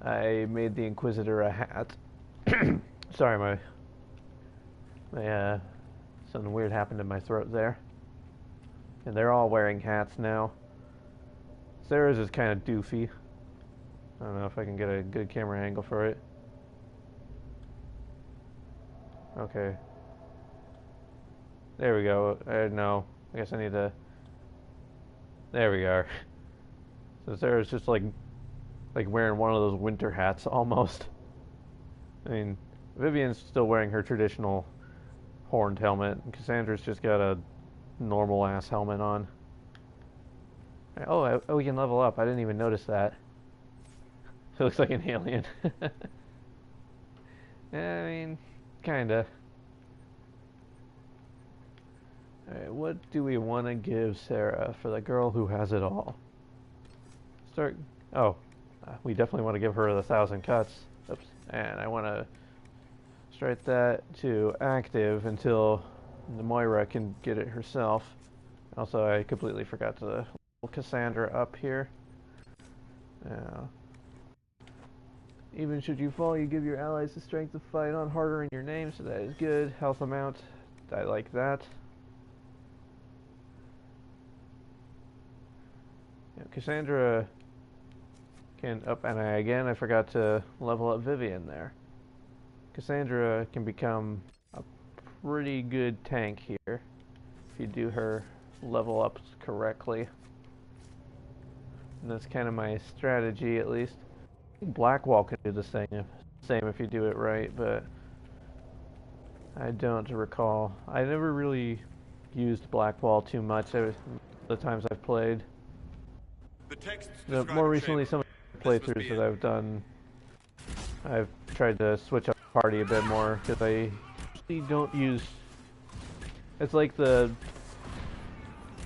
I made the Inquisitor a hat. Sorry, my something weird happened in my throat there. And they're all wearing hats now. Sarah's is kind of doofy. I don't know if I can get a good camera angle for it. Okay. There we go. No. I guess I need to... There we are. So Sarah's just like wearing one of those winter hats almost. I mean, Vivian's still wearing her traditional horned helmet. And Cassandra's just got a normal ass helmet on. Oh, we can level up. I didn't even notice that. It looks like an alien. I mean, kinda. Alright, what do we want to give Sarah for the girl who has it all? We definitely want to give her the 1,000 cuts. Oops. And I want to start that to active until the Moira can get it herself. Also, I completely forgot to level Cassandra up here. Now, even should you fall, you give your allies the strength to fight on harder in your name, so that is good. Health amount, I like that. Yeah, Cassandra can up, and I forgot to level up Vivian there. Cassandra can become a pretty good tank here if you do her level ups correctly. And that's kind of my strategy, at least. Blackwall can do the same if you do it right, but I don't recall. I never really used Blackwall too much the times I've played. More recently, some of the playthroughs that I've done, I've tried to switch up the party a bit more, because I usually don't use It's like the...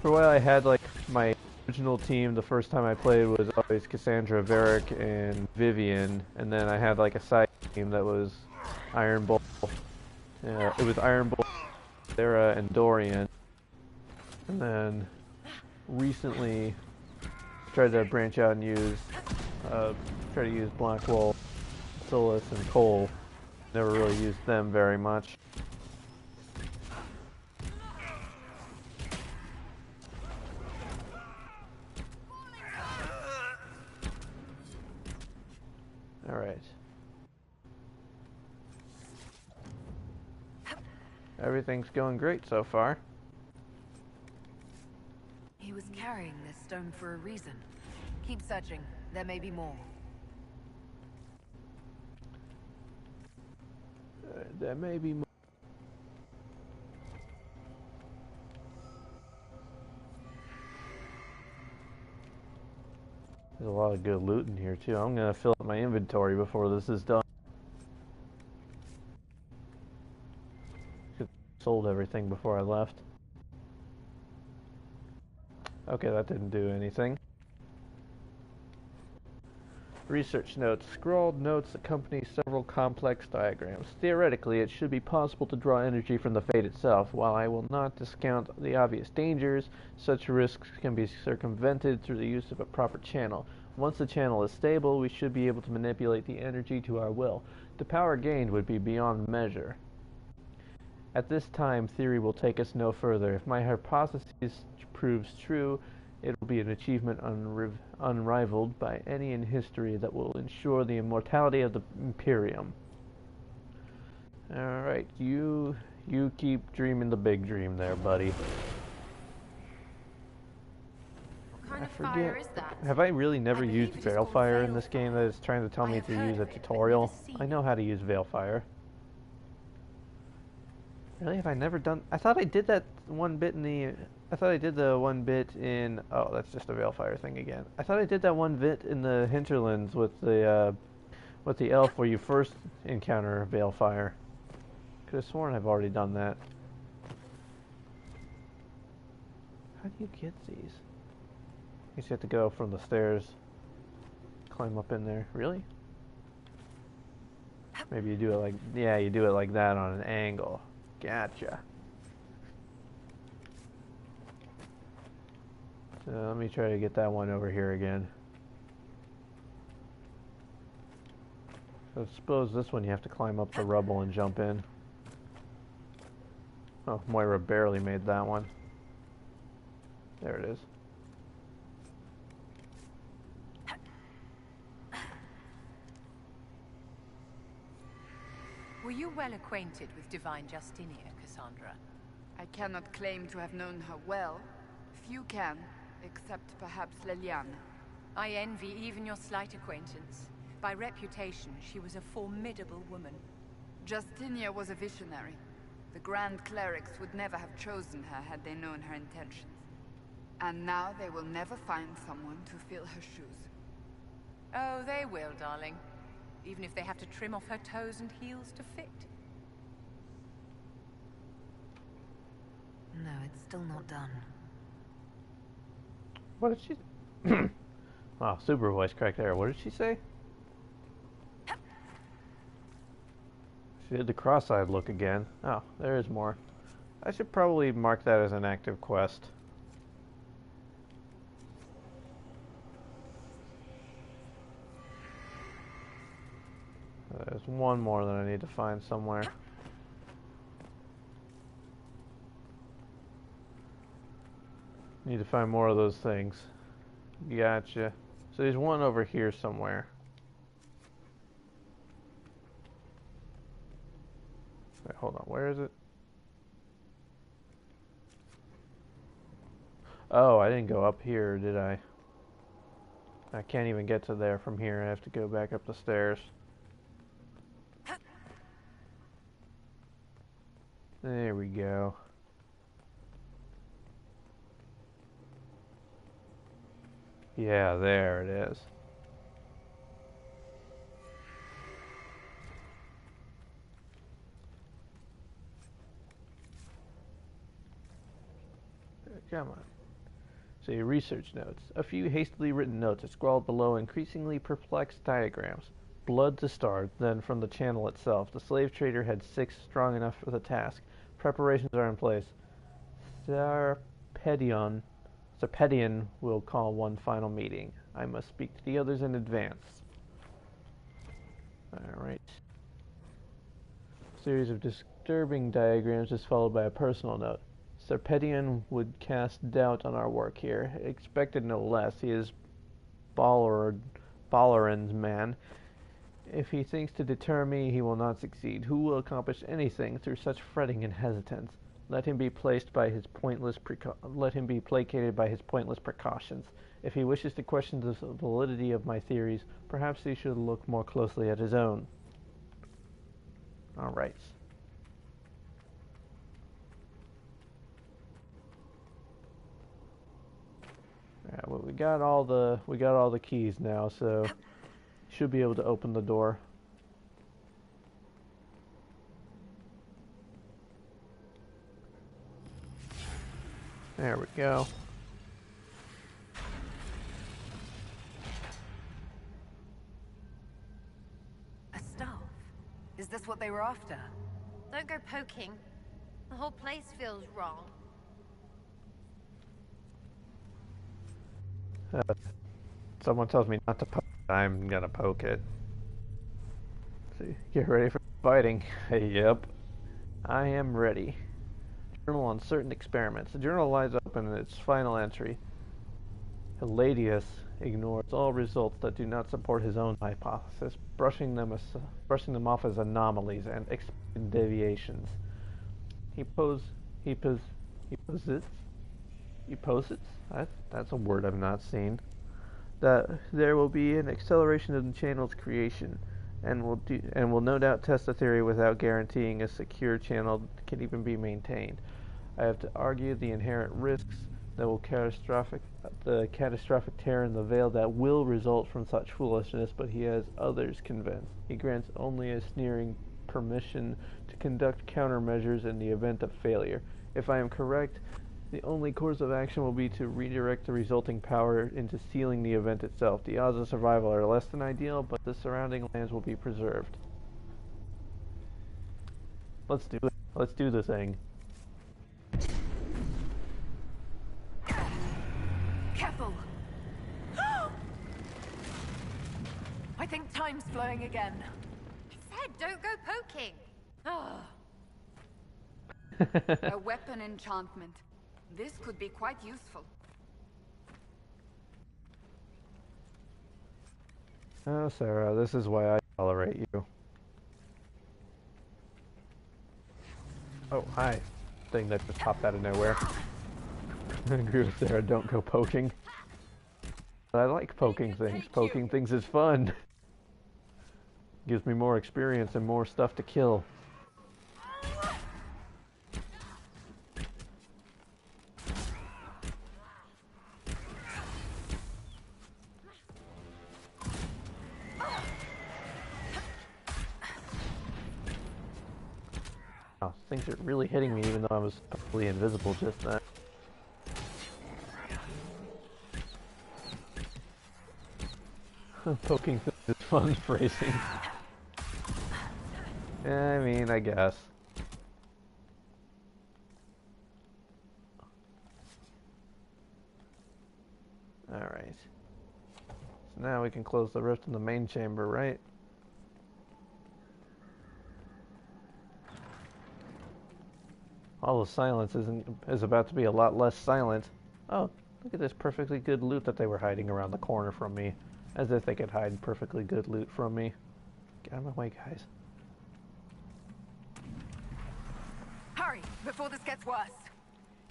For a while I had like my original team the first time I played was always Cassandra, Varric, and Vivian, and then I had like a side team that was Iron Bull. It was Iron Bull, Sarah, and Dorian. And then recently tried to branch out and use try to use Blackwell, Solus, and Cole. Never really used them very much. Alright. Everything's going great so far. He was carrying this stone for a reason. Keep searching. There may be more. There may be more. There's a lot of good loot in here too. I'm gonna fill up my inventory before this is done. Sold everything before I left. Okay, that didn't do anything. Research notes. Scrawled notes accompany several complex diagrams. Theoretically, it should be possible to draw energy from the Fate itself. While I will not discount the obvious dangers, such risks can be circumvented through the use of a proper channel. Once the channel is stable, we should be able to manipulate the energy to our will. The power gained would be beyond measure. At this time, theory will take us no further. If my hypothesis proves true, it will be an achievement unrivaled by any in history that will ensure the immortality of the Imperium. Alright, you keep dreaming the big dream there, buddy. What kind of fire is that? Have I really never used Veilfire in this game that is trying to tell me to use a tutorial? I know how to use Veilfire. Really? Have I never done... I thought I did that one bit in the... I thought I did the one bit in... Oh, that's just a Veilfire thing again. I thought I did that one bit in the Hinterlands with the elf where you first encounter Veilfire. Could have sworn I've already done that. How do you get these? I guess you have to go from the stairs. Climb up in there. Really? Maybe you do it like... Yeah, you do it like that on an angle. Gotcha. So let me try to get that one over here again. So I suppose this one you have to climb up the rubble and jump in. Oh, Moira barely made that one. There it is. Were you well acquainted with Divine Justinia, Cassandra? I cannot claim to have known her well. Few can, except perhaps Leliane. I envy even your slight acquaintance. By reputation, she was a formidable woman. Justinia was a visionary. The Grand Clerics would never have chosen her had they known her intentions. And now they will never find someone to fill her shoes. Oh, they will, darling. Even if they have to trim off her toes and heels to fit. No, it's still not done. What did she... Wow, super voice crack there. What did she say? She did the cross-eyed look again. Oh, there is more. I should probably mark that as an active quest. There's one more that I need to find somewhere. Need to find more of those things. Gotcha. So there's one over here somewhere. Wait, hold on. Where is it? Oh, I didn't go up here, did I? I can't even get to there from here. I have to go back up the stairs. There we go. Yeah, there it is. Come on. So your research notes. A few hastily written notes are scrawled below increasingly perplexed diagrams. Blood to start, then from the channel itself. The slave trader had 6 strong enough for the task. Preparations are in place. Sarpedion will call one final meeting. I must speak to the others in advance. Alright. Series of disturbing diagrams is followed by a personal note. Sarpedion would cast doubt on our work here. Expected no less. He is Balleran's man. If he thinks to deter me, he will not succeed. Who will accomplish anything through such fretting and hesitance? Let him be placated by his pointless precautions. If he wishes to question the validity of my theories, perhaps he should look more closely at his own. All right. Well, we got all the keys now, so should be able to open the door. There we go. A staff? Is this what they were after? Don't go poking. The whole place feels wrong. Someone tells me not to poke, I'm gonna poke it. See, get ready for fighting. Yep, I am ready. Journal on certain experiments. The journal lies open in its final entry. Hiladius ignores all results that do not support his own hypothesis, brushing them off as anomalies and expected deviations. He posits. That's a word I've not seen. That there will be an acceleration of the channel's creation, and will no doubt test the theory without guaranteeing a secure channel can even be maintained. I have to argue the inherent risks that will the catastrophic tear in the veil that will result from such foolishness, but he has others convinced. He grants only a sneering permission to conduct countermeasures in the event of failure. If I am correct, the only course of action will be to redirect the resulting power into sealing the event itself. The odds of survival are less than ideal, but the surrounding lands will be preserved. Let's do it. Let's do the thing. Careful! I think time's flowing again. I said don't go poking. Oh. A weapon enchantment. This could be quite useful. Oh, Sarah, this is why I tolerate you. Oh, hi. Thing that just popped out of nowhere. I agree with Sarah, don't go poking. But I like poking things. Poking things is fun. Gives me more experience and more stuff to kill. Oh, things are really hitting me even though I was totally invisible just then. Poking things is fun phrasing. I mean, I guess. Alright. So now we can close the rift in the main chamber, right? All the silence is about to be a lot less silent. Oh, look at this perfectly good loot that they were hiding around the corner from me. As if they could hide perfectly good loot from me. Get out of my way, guys. Hurry, before this gets worse.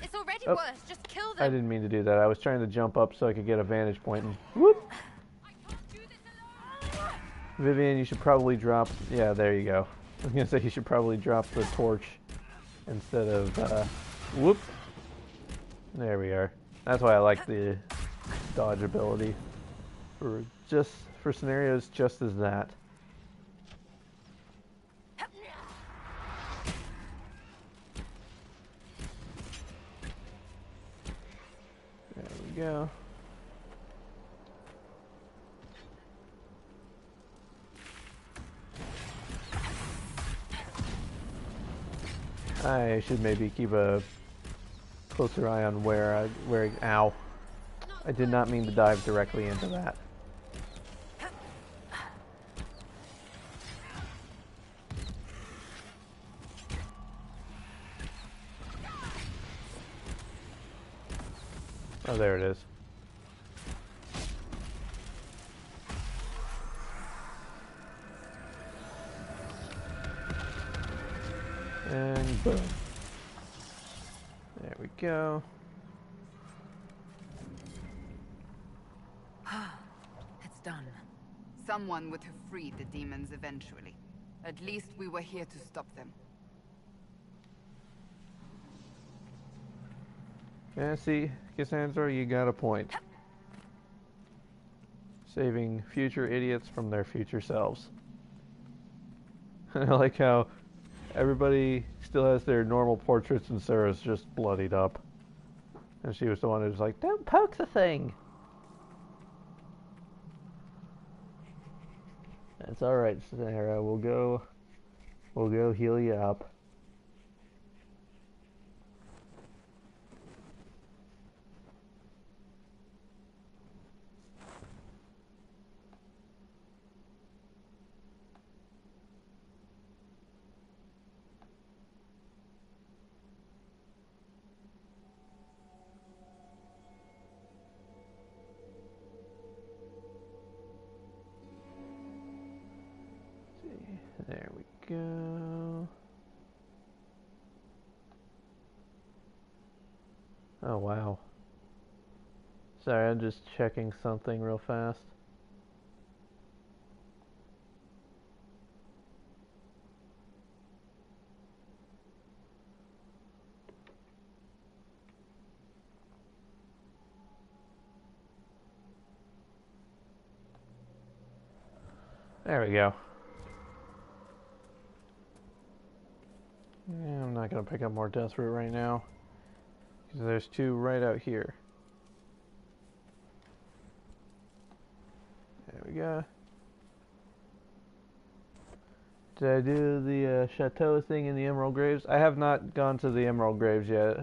It's already worse. Just kill them. I didn't mean to do that. I was trying to jump up so I could get a vantage point and whoop! Vivian, you should probably drop... Yeah, there you go. I was going to say you should probably drop the torch instead of... whoop! There we are. That's why I like the dodge ability. For scenarios just as that. go. I should maybe keep a closer eye on where ow. I did not mean to dive directly into that. Oh, there it is. And boom. There we go. It's done. Someone would have freed the demons eventually. At least we were here to stop them. Yeah, see, Cassandra, you got a point. Saving future idiots from their future selves. I like how everybody still has their normal portraits and Sarah's just bloodied up. And she was the one who was like, don't poke the thing! That's alright, Sarah, we'll go heal you up. There we go. Oh, wow. Sorry, I'm just checking something real fast. There we go. Yeah, I'm not going to pick up more death root right now, because there's two right out here. There we go. Did I do the chateau thing in the Emerald Graves? I have not gone to the Emerald Graves yet.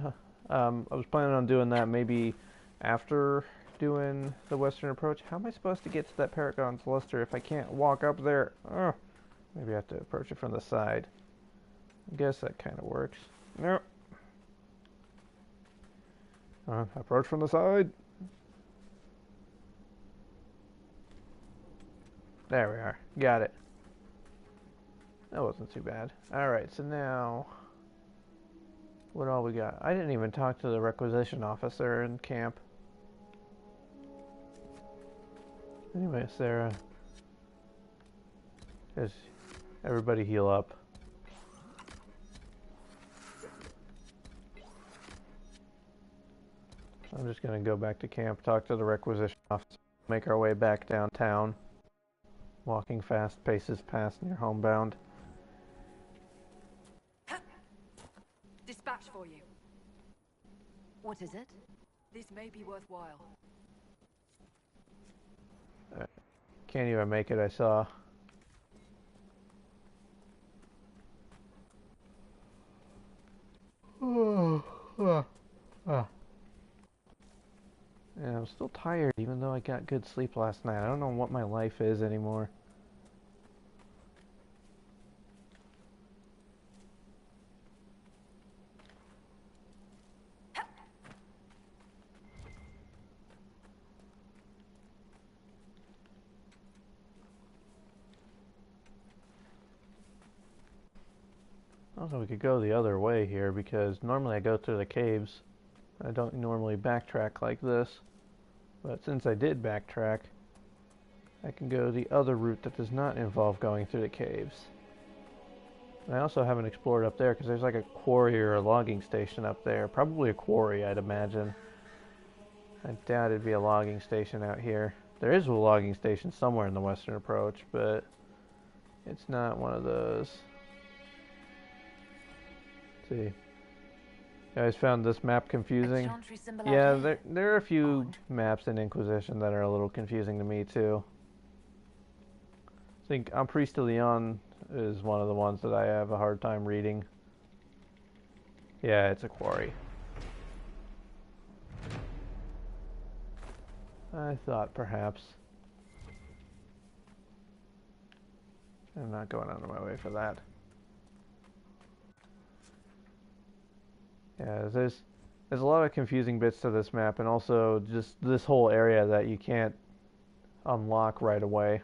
I was planning on doing that maybe after doing the Western Approach. How am I supposed to get to that Paragon's Luster if I can't walk up there? Oh, maybe I have to approach it from the side. I guess that kind of works. Nope. Approach from the side. There we are. Got it. That wasn't too bad. Alright, so now... what all we got? I didn't even talk to the requisition officer in camp. Anyway, Sarah. Just everybody heal up. I'm just going to go back to camp, talk to the requisition officer, make our way back downtown. Walking fast paces past near homebound. Dispatch for you. What is it? This may be worthwhile. Can't even make it, I saw. Yeah, I'm still tired, even though I got good sleep last night. I don't know what my life is anymore. Also, we could go the other way here, because normally I go through the caves. I don't normally backtrack like this. But since I did backtrack, I can go the other route that does not involve going through the caves. And I also haven't explored up there, because there's like a quarry or a logging station up there. Probably a quarry, I'd imagine. I doubt it'd be a logging station out here. There is a logging station somewhere in the Western Approach, but it's not one of those. Let's see. guys found this map confusing? Chantry symbol Yeah, out here? there are a few maps in Inquisition that are a little confusing to me too. I think Priest de Leon is one of the ones that I have a hard time reading. Yeah, it's a quarry. I thought perhaps. I'm not going out of my way for that. Yeah, there's a lot of confusing bits to this map, and also just this whole area that you can't unlock right away.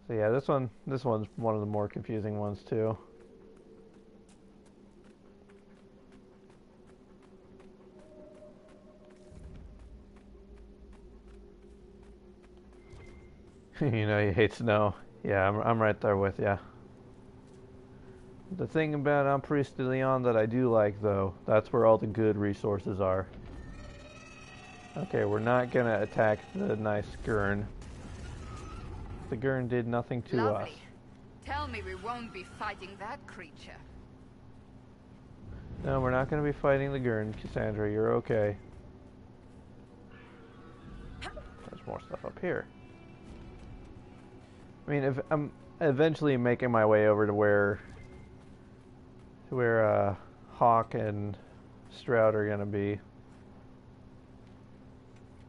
So yeah, this one's one of the more confusing ones too. You know, you hate snow. Yeah, I'm right there with ya. The thing about Priest de Leon that I do like, though, that's where all the good resources are. Okay, we're not gonna attack the nice Gurn. The Gurn did nothing to Lovely. us. Tell me we won't be fighting that creature. No, we're not gonna be fighting the Gurn, Cassandra. You're okay. There's more stuff up here. I mean, if I'm eventually making my way over to where Hawk and Stroud are gonna be,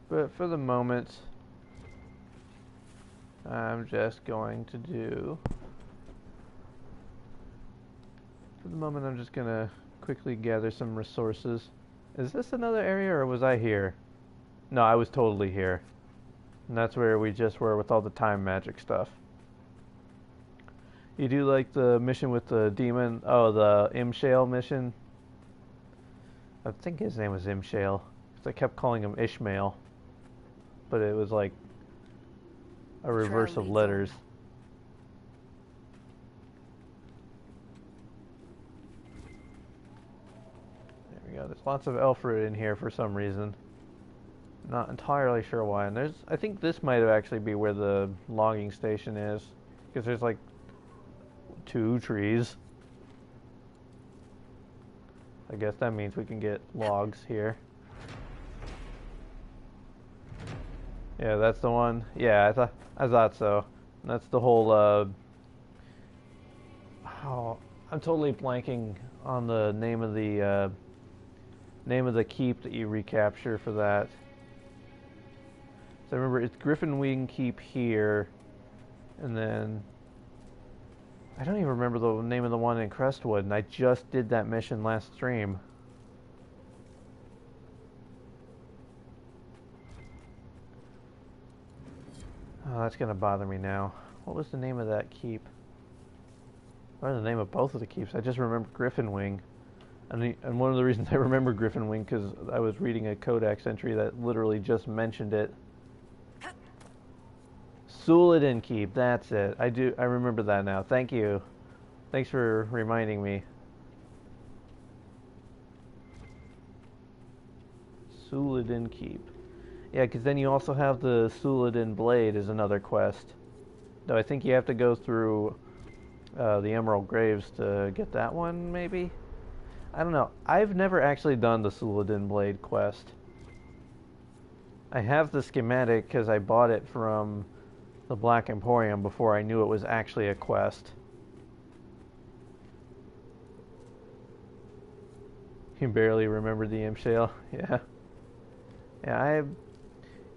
but for the moment, I'm just going to do. For the moment, I'm just gonna quickly gather some resources. Is this another area, or was I here? No, I was totally here. And that's where we just were with all the time magic stuff. You do like the mission with the demon? Oh, the Imshale mission? I think his name was Imshale, because I kept calling him Ishmael. But it was like a reverse of letters. There we go. There's lots of Elfrid in here for some reason. Not entirely sure why. And I think this might have actually be where the logging station is, because there's like 2 trees. I guess that means we can get logs here. Yeah, that's the one. Yeah, I thought so. That's the whole oh, I'm totally blanking on the name of the keep that you recapture for that. So I remember it's Griffin Wing Keep here, and then I don't even remember the name of the one in Crestwood, and I just did that mission last stream. Oh, that's gonna bother me now. What was the name of that keep? What was the name of both of the keeps? I just remember Griffin Wing. And one of the reasons I remember Griffin Wing, because I was reading a codex entry that literally just mentioned it. Suladin Keep, that's it. I remember that now. Thank you. Thanks for reminding me. Suladin Keep. Yeah, because then you also have the Suladin Blade as another quest. Though I think you have to go through the Emerald Graves to get that one, maybe? I don't know. I've never actually done the Suladin Blade quest. I have the schematic because I bought it from the Black Emporium before I knew it was actually a quest. You barely remember the Imshale? Yeah. Yeah,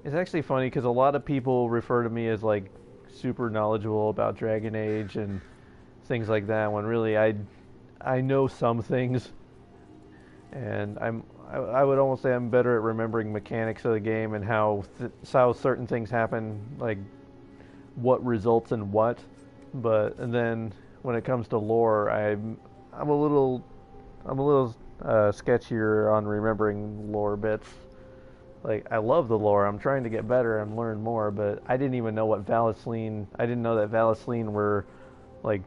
it's actually funny because a lot of people refer to me as like super knowledgeable about Dragon Age and things like that, when really I know some things, and I would almost say I'm better at remembering mechanics of the game and how certain things happen, like what results in what. And then when it comes to lore, I'm a little sketchier on remembering lore bits. Like, I love the lore. I'm trying to get better and learn more, but I didn't even know what Valisleen. I didn't know that Valisleen were like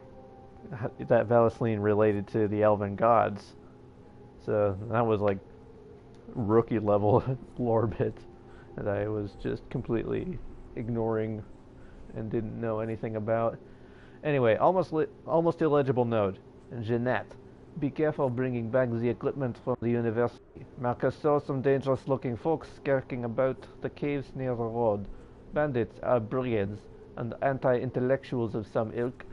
that Valisleen related to the Elven gods. So that was like rookie level lore bits that I was just completely ignoring and didn't know anything about. Anyway, almost illegible note. Jeanette. Be careful bringing back the equipment from the university. Marcus saw some dangerous-looking folks skulking about the caves near the road. Bandits, brigands, and anti-intellectuals of some ilk.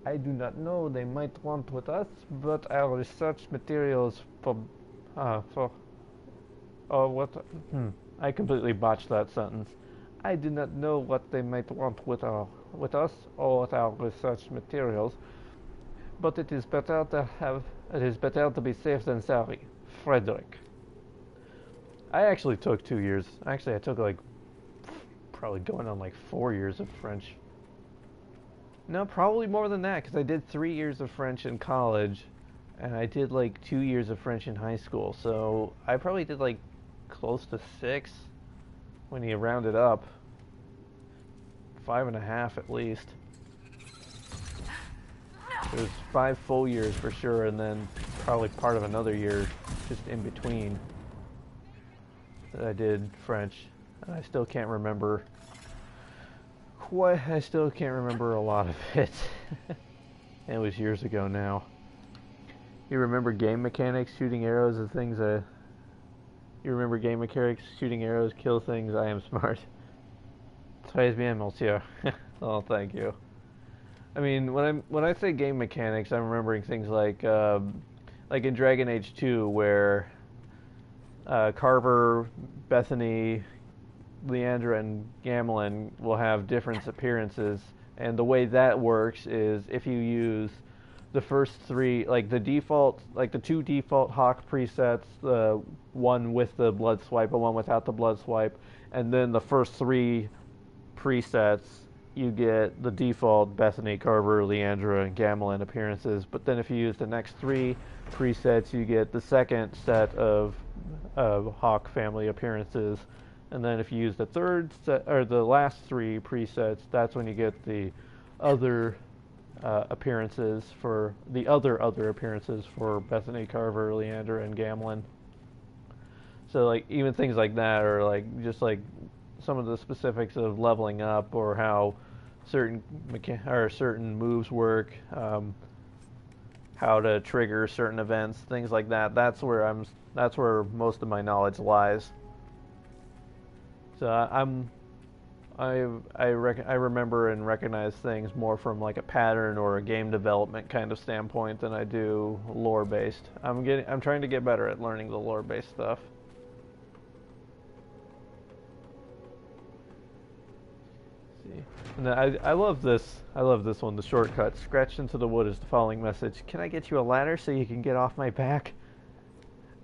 I do not know, they might want with us, but our research materials I completely botched that sentence. I do not know what they might want with us or with our research materials, but it is better to be safe than sorry. Frederick. I actually took 2 years. Actually, I took like probably going on like 4 years of French. No, probably more than that, because I did 3 years of French in college, and I did like 2 years of French in high school. So I probably did like close to 6 when you round it up. 5.5 at least. It was 5 full years for sure, and then probably part of another year just in between that I did French, and I still can't remember I still can't remember a lot of it. It was years ago now. You remember game mechanics, shooting arrows and things? You remember game mechanics, shooting arrows, kill things? I am smart. Très bien, monsieur. Oh, thank you. I mean, when I say game mechanics, I'm remembering things like in Dragon Age 2, where Carver, Bethany, Leandra, and Gamelin will have different appearances, and the way that works is if you use the first 3, like the 2 default Hawk presets, the one with the blood swipe and one without the blood swipe, and then the first 3 presets, you get the default Bethany, Carver, Leandra, and Gamelin appearances. But then if you use the next 3 presets, you get the second set of Hawk family appearances. And then if you use the third set, or the last 3 presets, that's when you get the other appearances for the other appearances for Bethany, Carver, Leandra, and Gamelin. So like even things like that, or like just like some of the specifics of leveling up, or how certain moves work, how to trigger certain events, things like that. That's where most of my knowledge lies. So I remember and recognize things more from like a pattern or a game development kind of standpoint than I do lore based. I'm trying to get better at learning the lore based stuff. And I love this. I love this one. The shortcut. Scratched into the wood is the following message: "Can I get you a ladder so you can get off my back?"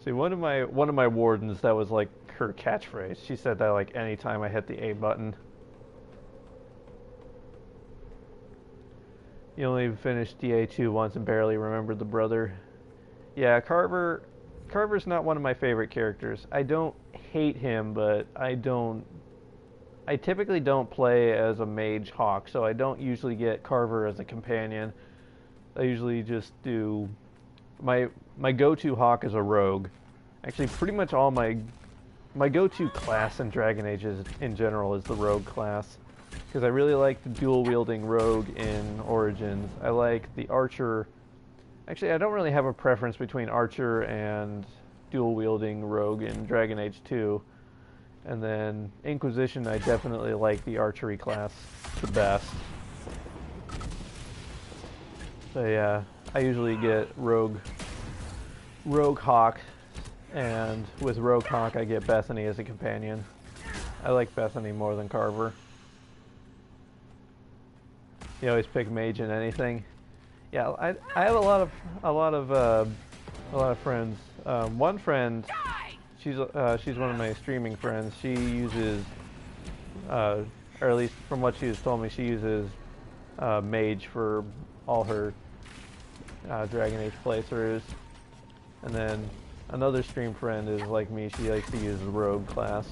See, one of my wardens, that was like her catchphrase. She said that like anytime I hit the A button. You only finished DA2 once and barely remembered the brother. Yeah, Carver's not one of my favorite characters. I don't hate him, but I typically don't play as a mage Hawk, so I don't usually get Carver as a companion. I usually just do... My go-to Hawk is a rogue. Actually, pretty much all my go-to class in Dragon Age in general is the rogue class, because I really like the dual-wielding rogue in Origins. I like the archer... Actually, I don't really have a preference between archer and dual-wielding rogue in Dragon Age 2. And then Inquisition, I definitely like the archery class the best. So yeah, I usually get Rogue Hawk, and with Rogue Hawk I get Bethany as a companion. I like Bethany more than Carver. You always pick mage in anything. Yeah, I have a lot of friends. One friend. She's one of my streaming friends. She uses, or at least from what she has told me, she uses mage for all her Dragon Age playthroughs. And then another stream friend is like me. She likes to use the rogue class.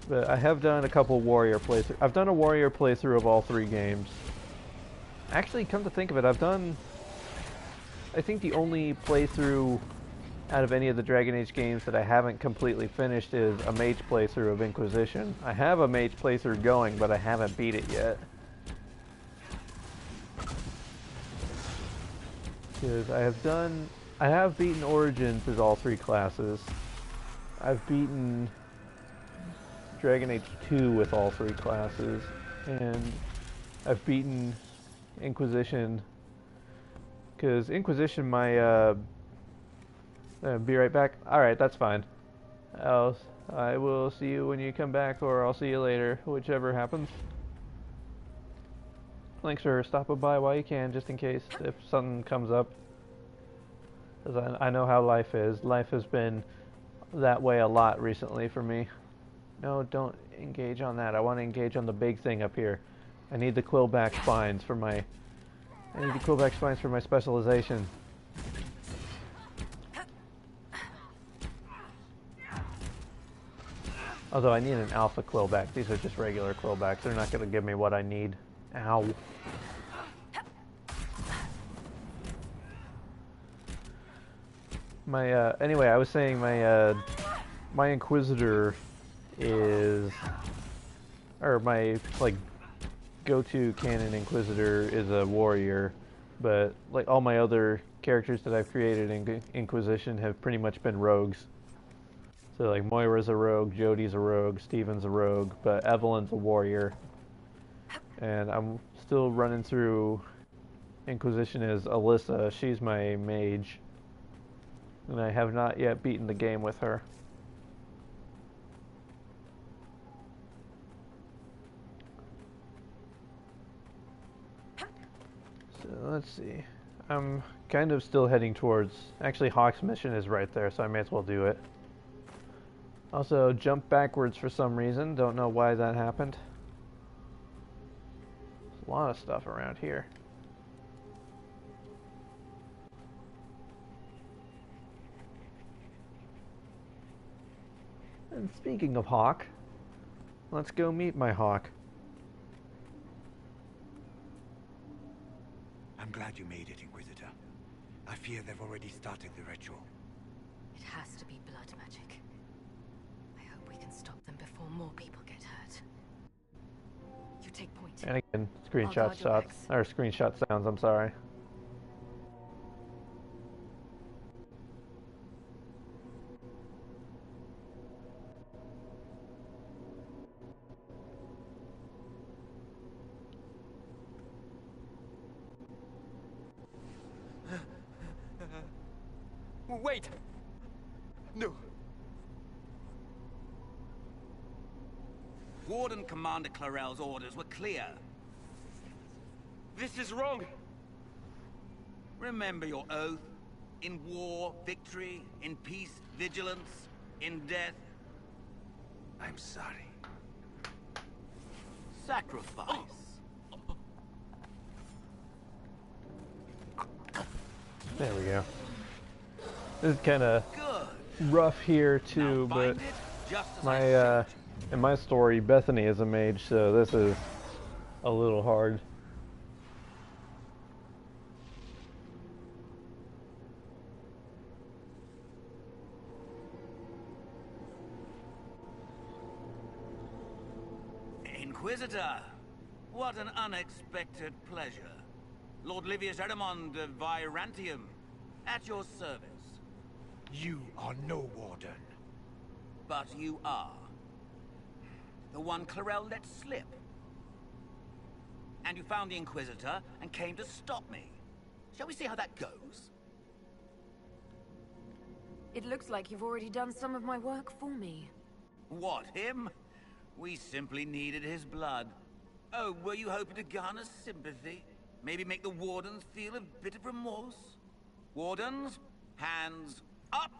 But I have done a couple warrior playthroughs. I've done a warrior playthrough of all 3 games. Actually, come to think of it, I think the only playthrough out of any of the Dragon Age games that I haven't completely finished is a mage playthrough of Inquisition. I have a mage playthrough going, but I haven't beat it yet. Because I have beaten Origins with all 3 classes. I've beaten Dragon Age 2 with all 3 classes, and I've beaten Inquisition. Because Inquisition, my be right back. All right, that's fine. I will see you when you come back, or I'll see you later, whichever happens. Thanks for stopping by while you can, just in case if something comes up. Because I know how life is. Life has been that way a lot recently for me. No, don't engage on that. I want to engage on the big thing up here. I need the quillback spines for my... I need the quillback spines for my specialization. Although I need an alpha quillback. These are just regular quillbacks. They're not going to give me what I need. Ow. Anyway, I was saying my Inquisitor is, or my, like, go-to canon Inquisitor is a warrior, but, like, all my other characters that I've created in Inquisition have pretty much been rogues. So, like, Moira's a rogue, Jodie's a rogue, Steven's a rogue, but Evelyn's a warrior. And I'm still running through Inquisition as Alyssa. She's my mage. And I have not yet beaten the game with her. So let's see. I'm kind of still heading towards... Actually, Hawk's mission is right there, so I may as well do it. Also, jump backwards for some reason. Don't know why that happened. There's a lot of stuff around here. And speaking of Hawk, let's go meet my Hawk. I'm glad you made it, Inquisitor. I fear they've already started the ritual. It has to be blood magic. I hope we can stop them before more people get hurt. You take point. And again, screenshot sounds, I'm sorry. Wait! No! Warden Commander Clarel's orders were clear. This is wrong! Remember your oath. In war, victory. In peace, vigilance. In death... I'm sorry. Sacrifice. There we go. This is kind of rough here too, but my in my story, Bethany is a mage, so this is a little hard. Inquisitor, what an unexpected pleasure. Lord Livius Eramond of Virantium, at your service. You are no warden. But you are. The one Clarel let slip. And you found the Inquisitor and came to stop me. Shall we see how that goes? It looks like you've already done some of my work for me. What, him? We simply needed his blood. Oh, were you hoping to garner sympathy? Maybe make the Wardens feel a bit of remorse? Wardens, hands up!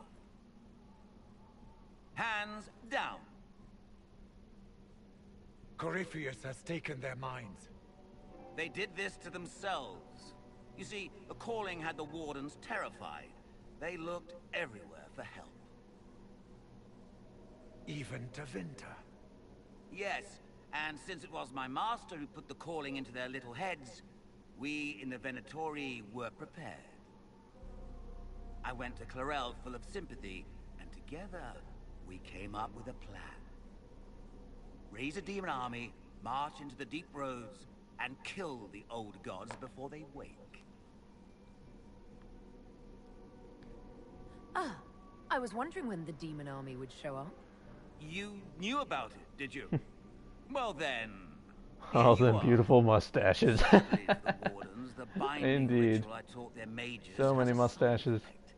Hands down! Corypheus has taken their minds. They did this to themselves. You see, the calling had the Wardens terrified. They looked everywhere for help. Even to Vinter. Yes, and since it was my master who put the calling into their little heads, we in the Venatori were prepared. I went to Clarel full of sympathy, and together we came up with a plan. Raise a demon army, march into the deep roads, and kill the old gods before they wake. Ah, I was wondering when the demon army would show up. You knew about it, did you? Well then... All here you them are. beautiful mustaches. Sadly for the wardens, the binding Indeed. ritual I taught their mages So has many a side mustaches. effect.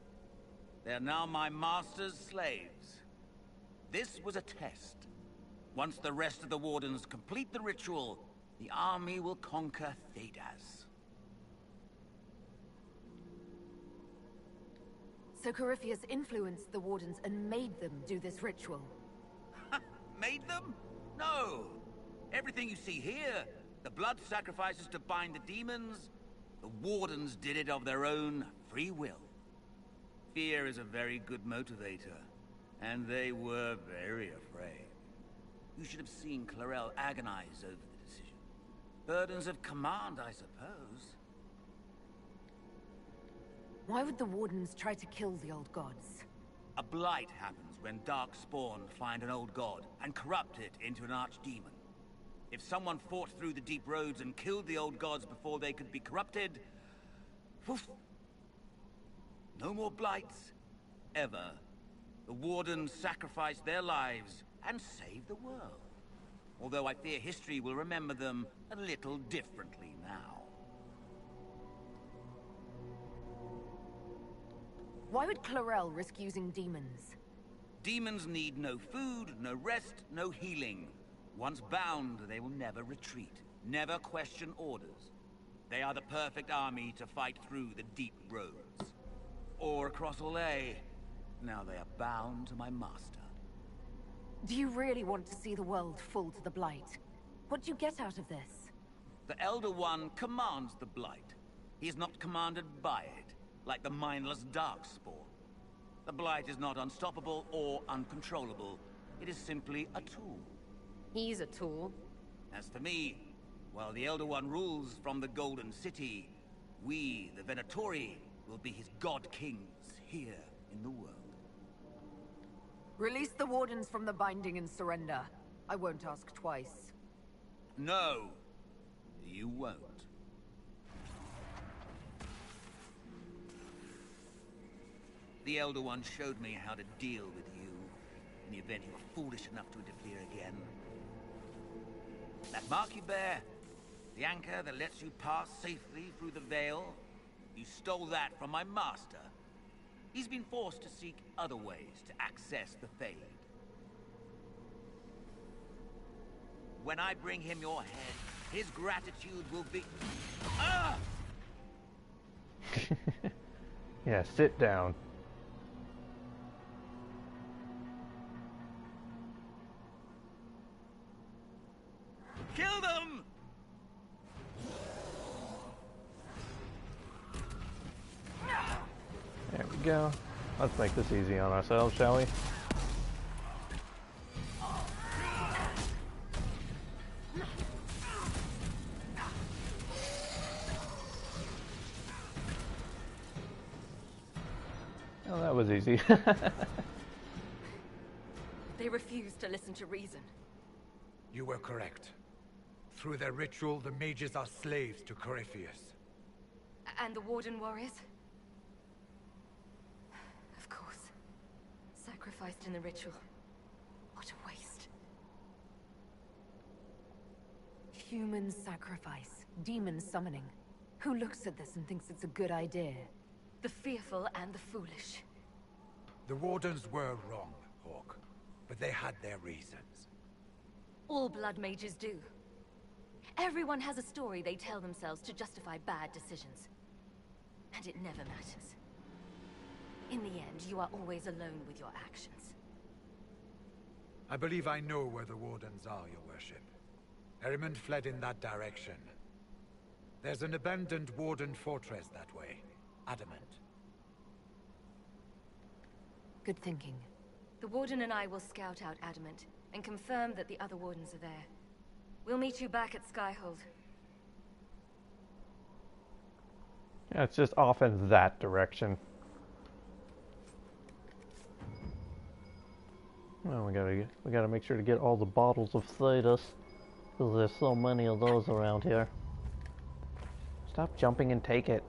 They're now my master's slaves. This was a test. Once the rest of the wardens complete the ritual, the army will conquer Thedas. So Corypheus influenced the wardens and made them do this ritual. Made them? No. Everything you see here, the blood sacrifices to bind the demons, the wardens did it of their own free will. Fear is a very good motivator, and they were very afraid. You should have seen Clarel agonize over the decision. Burdens of command, I suppose. Why would the wardens try to kill the old gods? A blight happens when Darkspawn find an old god and corrupt it into an archdemon. If someone fought through the deep roads and killed the old gods before they could be corrupted... Woof, no more blights, ever. The wardens sacrificed their lives and saved the world. Although I fear history will remember them a little differently now. Why would Clarel risk using demons? Demons need no food, no rest, no healing. Once bound, they will never retreat, never question orders. They are the perfect army to fight through the deep roads. Or across Olay. Now they are bound to my master. Do you really want to see the world fall to the Blight? What do you get out of this? The Elder One commands the Blight. He is not commanded by it, like the mindless Darkspawn. The Blight is not unstoppable or uncontrollable. It is simply a tool. He's a tool. As for me, while the Elder One rules from the Golden City, we, the Venatori, will be his god-kings here in the world. Release the wardens from the binding and surrender. I won't ask twice. No, you won't. The Elder One showed me how to deal with you, in the event you were foolish enough to interfere again. That mark you bear, the anchor that lets you pass safely through the Veil, you stole that from my master. He's been forced to seek other ways to access the Fade. When I bring him your head, his gratitude will be... Ah! Yeah, sit down. Kill them! There we go. Let's make this easy on ourselves, shall we? Oh, that was easy. They refuse to listen to reason. You were correct. Through their ritual, the mages are slaves to Corypheus. And the Warden warriors? Of course. Sacrificed in the ritual. What a waste. Human sacrifice. Demon summoning. Who looks at this and thinks it's a good idea? The fearful and the foolish. The Wardens were wrong, Hawk. But they had their reasons. All blood mages do. Everyone has a story they tell themselves to justify bad decisions. And it never matters. In the end, you are always alone with your actions. I believe I know where the Wardens are, Your Worship. Erimond fled in that direction. There's an abandoned Warden fortress that way. Adamant. Good thinking. The Warden and I will scout out Adamant and confirm that the other Wardens are there. We'll meet you back at Skyhold. Yeah, it's just off in that direction. Well, we gotta make sure to get all the bottles of Thedas, because there's so many of those around here. Stop jumping and take it.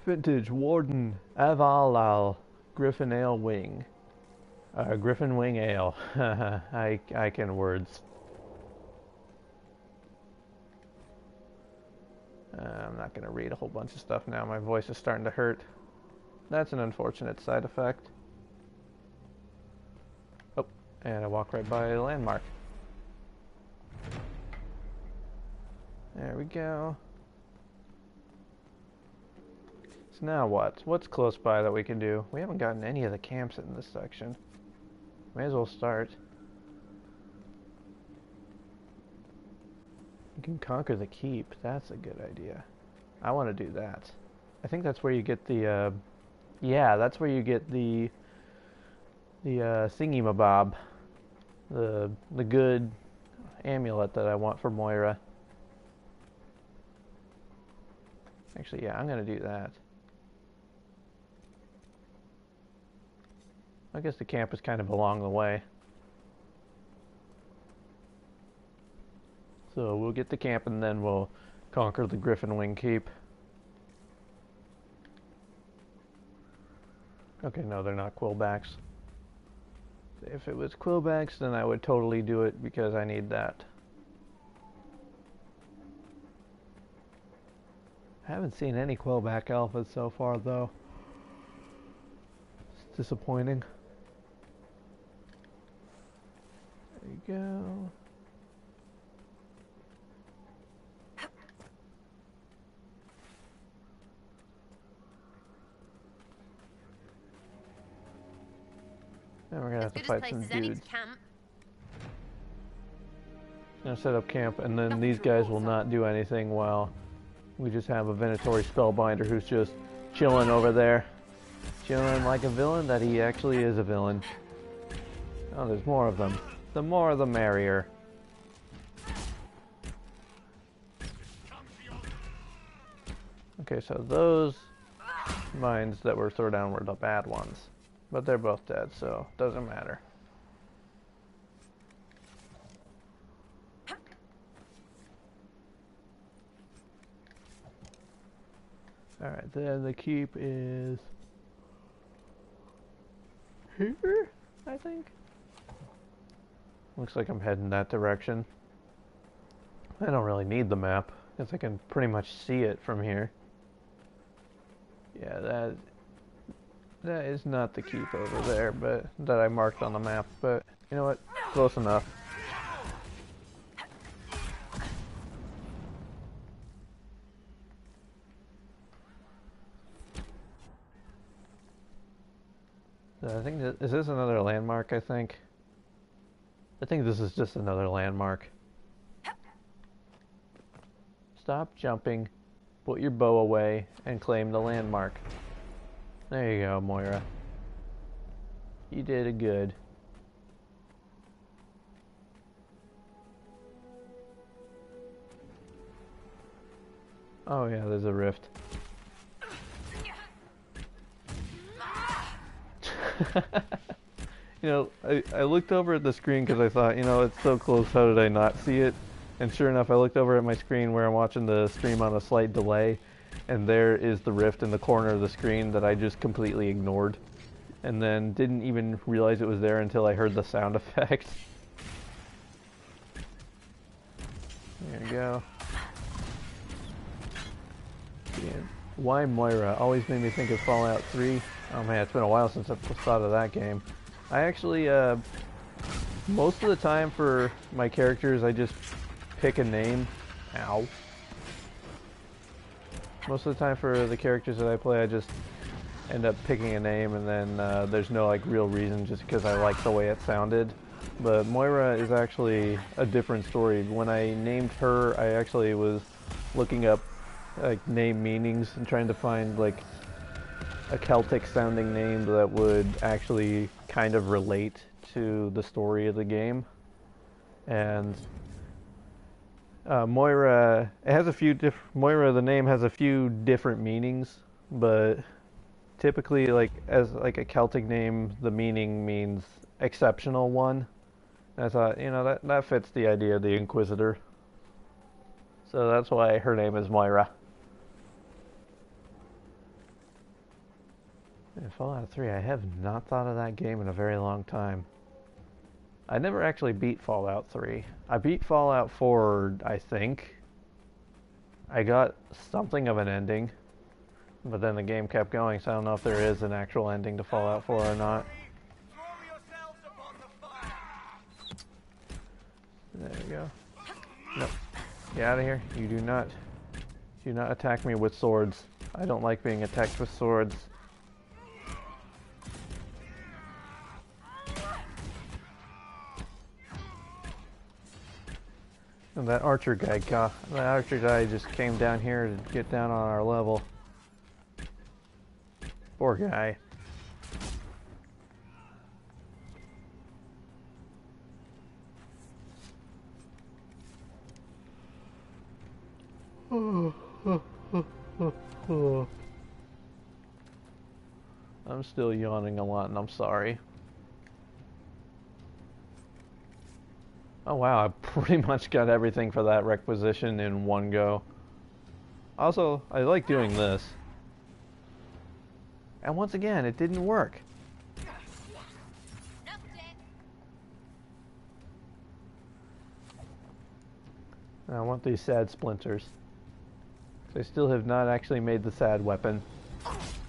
Vintage Warden Avalal. Griffin Ale Wing. Griffin Wing Ale. I can words. I'm not going to read a whole bunch of stuff now. My voice is starting to hurt. That's an unfortunate side effect. Oh, and I walk right by a landmark. There we go. So now what? What's close by that we can do? We haven't gotten any of the camps in this section. May as well start. You can conquer the keep. That's a good idea. I want to do that. I think that's where you get the, yeah, that's where you get the thingy-mabob. The good amulet that I want for Moira. Actually, yeah, I'm going to do that. I guess the camp is kind of along the way. So we'll get the camp and then we'll conquer the Griffin Wing Keep. Okay, no, they're not quillbacks. If it was quillbacks, then I would totally do it because I need that. I haven't seen any quillback alphas so far, though. It's disappointing. There you go. Now we're gonna have to fight some dudes. Gonna set up camp, and then these guys will not do anything while we just have a Venatori Spellbinder who's just chilling over there. Chilling like a villain that he actually is a villain. Oh, there's more of them. The more the merrier. Okay, so those mines that were thrown down were the bad ones. But they're both dead, so it doesn't matter. Alright, then the keep is here, I think. Looks like I'm heading that direction. I don't really need the map, because I can pretty much see it from here. Yeah, that is not the keep over there, but that I marked on the map, but you know what? Close enough. So I think is this another landmark, I think this is just another landmark. Stop jumping, put your bow away, and claim the landmark. There you go, Moira. You did it good. Oh yeah, there's a rift. You know, I looked over at the screen because I thought, you know, it's so close, how did I not see it? And sure enough, I looked over at my screen where I'm watching the stream on a slight delay, and there is the rift in the corner of the screen that I just completely ignored. And then didn't even realize it was there until I heard the sound effect. There you go. Yeah. Why Moira? Always made me think of Fallout 3. Oh man, it's been a while since I've thought of that game. I actually, most of the time for my characters, I just pick a name. Ow. Most of the time for the characters that I play, I just end up picking a name, and then there's no like real reason, just because I like the way it sounded. But Moira is actually a different story. When I named her, I actually was looking up like name meanings and trying to find like a Celtic sounding name that would actually kind of relate to the story of the game. And Moira, it has a few Moira, the name has a few different meanings, but typically, like as like a Celtic name, the meaning means exceptional one. And I thought, you know, that fits the idea of the Inquisitor. So that's why her name is Moira. Yeah, Fallout 3, I have not thought of that game in a very long time. I never actually beat Fallout 3. I beat Fallout 4, I think. I got something of an ending, but then the game kept going, so I don't know if there is an actual ending to Fallout 4 or not. There we go. Nope. Get out of here. You do not attack me with swords. I don't like being attacked with swords. And that archer guy just came down here to get down on our level. Poor guy. I'm still yawning a lot, and I'm sorry. Oh wow, I pretty much got everything for that requisition in one go. Also, I like doing this. And once again, it didn't work. I want these sad splinters. I still have not actually made the sad weapon.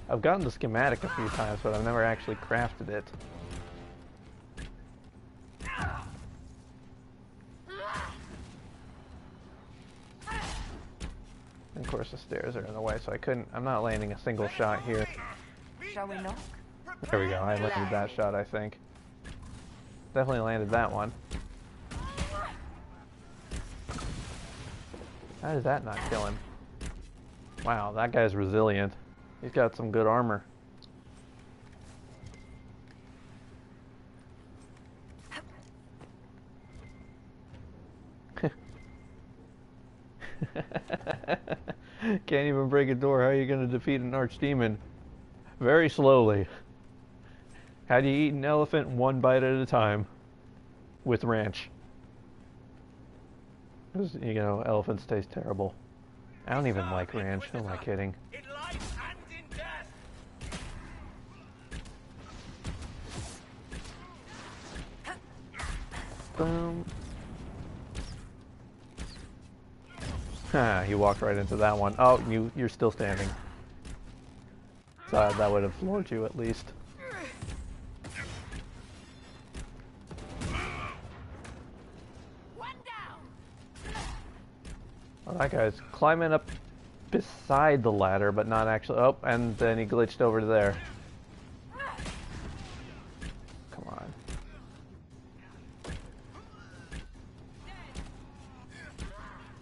I've gotten the schematic a few times, but I've never actually crafted it. And of course the stairs are in the way, so I'm not landing a single shot here. Shall we knock? There we go, I landed that shot, I think. Definitely landed that one. How did that not kill him? Wow, that guy's resilient. He's got some good armor. Can't even break a door. How are you going to defeat an archdemon? Very slowly. How do you eat an elephant? One bite at a time. With ranch. Because, you know, elephants taste terrible. I don't even like ranch. Who am I kidding? In life and in death. Boom. Ha, he walked right into that one. Oh, you're still standing. So that would have floored you at least. Well, that guy's climbing up beside the ladder, but not actually. Oh, and then he glitched over to there. Come on.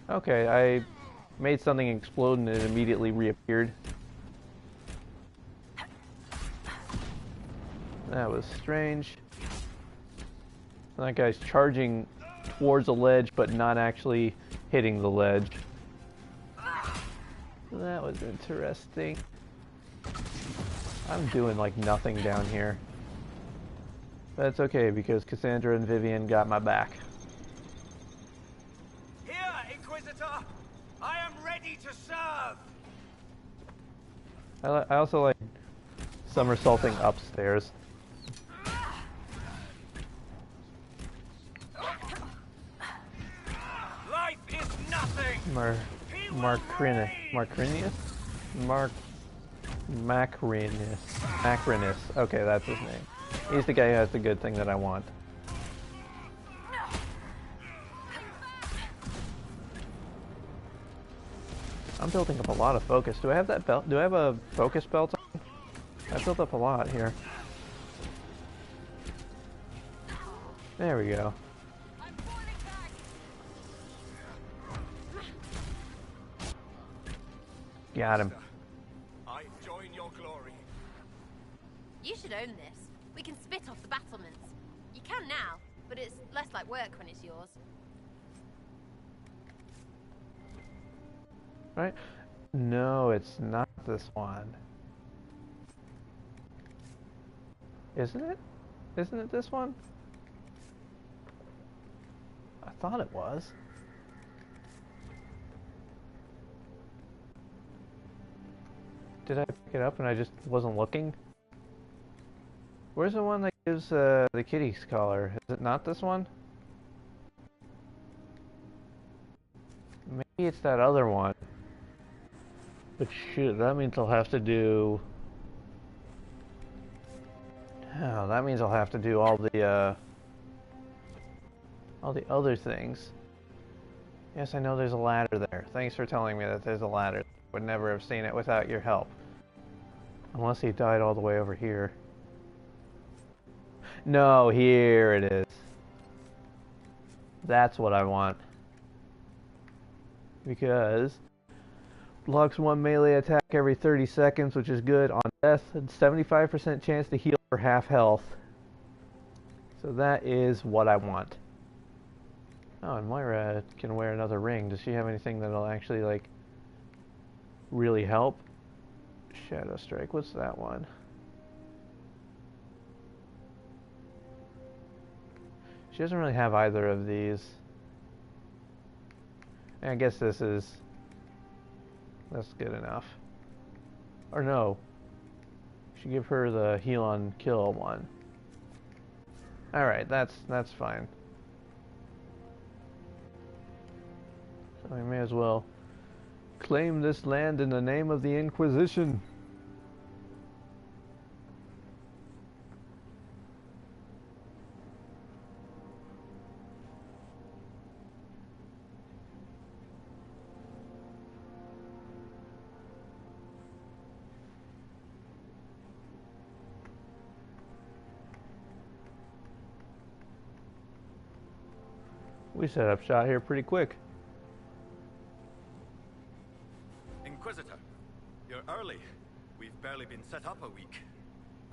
Okay, I made something explode and it immediately reappeared. That was strange. That guy's charging towards a ledge, but not actually hitting the ledge. That was interesting. I'm doing like nothing down here. That's okay, because Cassandra and Vivian got my back. Here, Inquisitor! I am ready to serve! I also like somersaulting upstairs. Life is nothing! Macrinus. Okay, that's his name. He's the guy who has the good thing that I want. I'm building up a lot of focus. Do I have that belt? Do I have a focus belt on? I built up a lot here. There we go. Got him. I join your glory. You should own this. We can spit off the battlements. You can now, but it's less like work when it's yours. Right? No, it's not this one. Isn't it? Isn't it this one? I thought it was. Did I pick it up and I just wasn't looking? Where's the one that gives the kitty's collar? Is it not this one? Maybe it's that other one. But shoot, that means I'll have to do... Oh, that means I'll have to do all the other things. Yes, I know there's a ladder there. Thanks for telling me that there's a ladder. Would never have seen it without your help. Unless he died all the way over here. No, here it is. That's what I want. Because blocks one melee attack every 30 seconds, which is good on death, and 75% chance to heal for half health. So that is what I want. Oh, and Moira can wear another ring. Does she have anything that'll actually, like, really help? Shadow Strike, what's that one? She doesn't really have either of these. I guess that's good enough. Or no. Should give her the heal on kill one. Alright, that's fine. So we may as well claim this land in the name of the Inquisition. We set up shot here pretty quick. Inquisitor, you're early. We've barely been set up a week.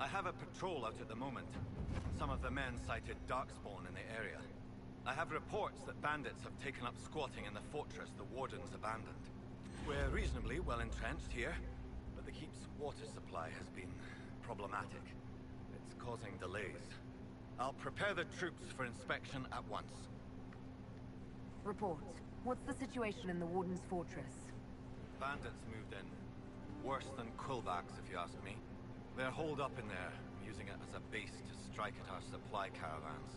I have a patrol out at the moment. Some of the men cited darkspawn in the area. I have reports that bandits have taken up squatting in the fortress the wardens abandoned. We're reasonably well entrenched here, but the keep's water supply has been problematic. It's causing delays. I'll prepare the troops for inspection at once. Report. What's the situation in the Warden's fortress? Bandits moved in. Worse than Quillbacks, if you ask me. They're holed up in there, using it as a base to strike at our supply caravans.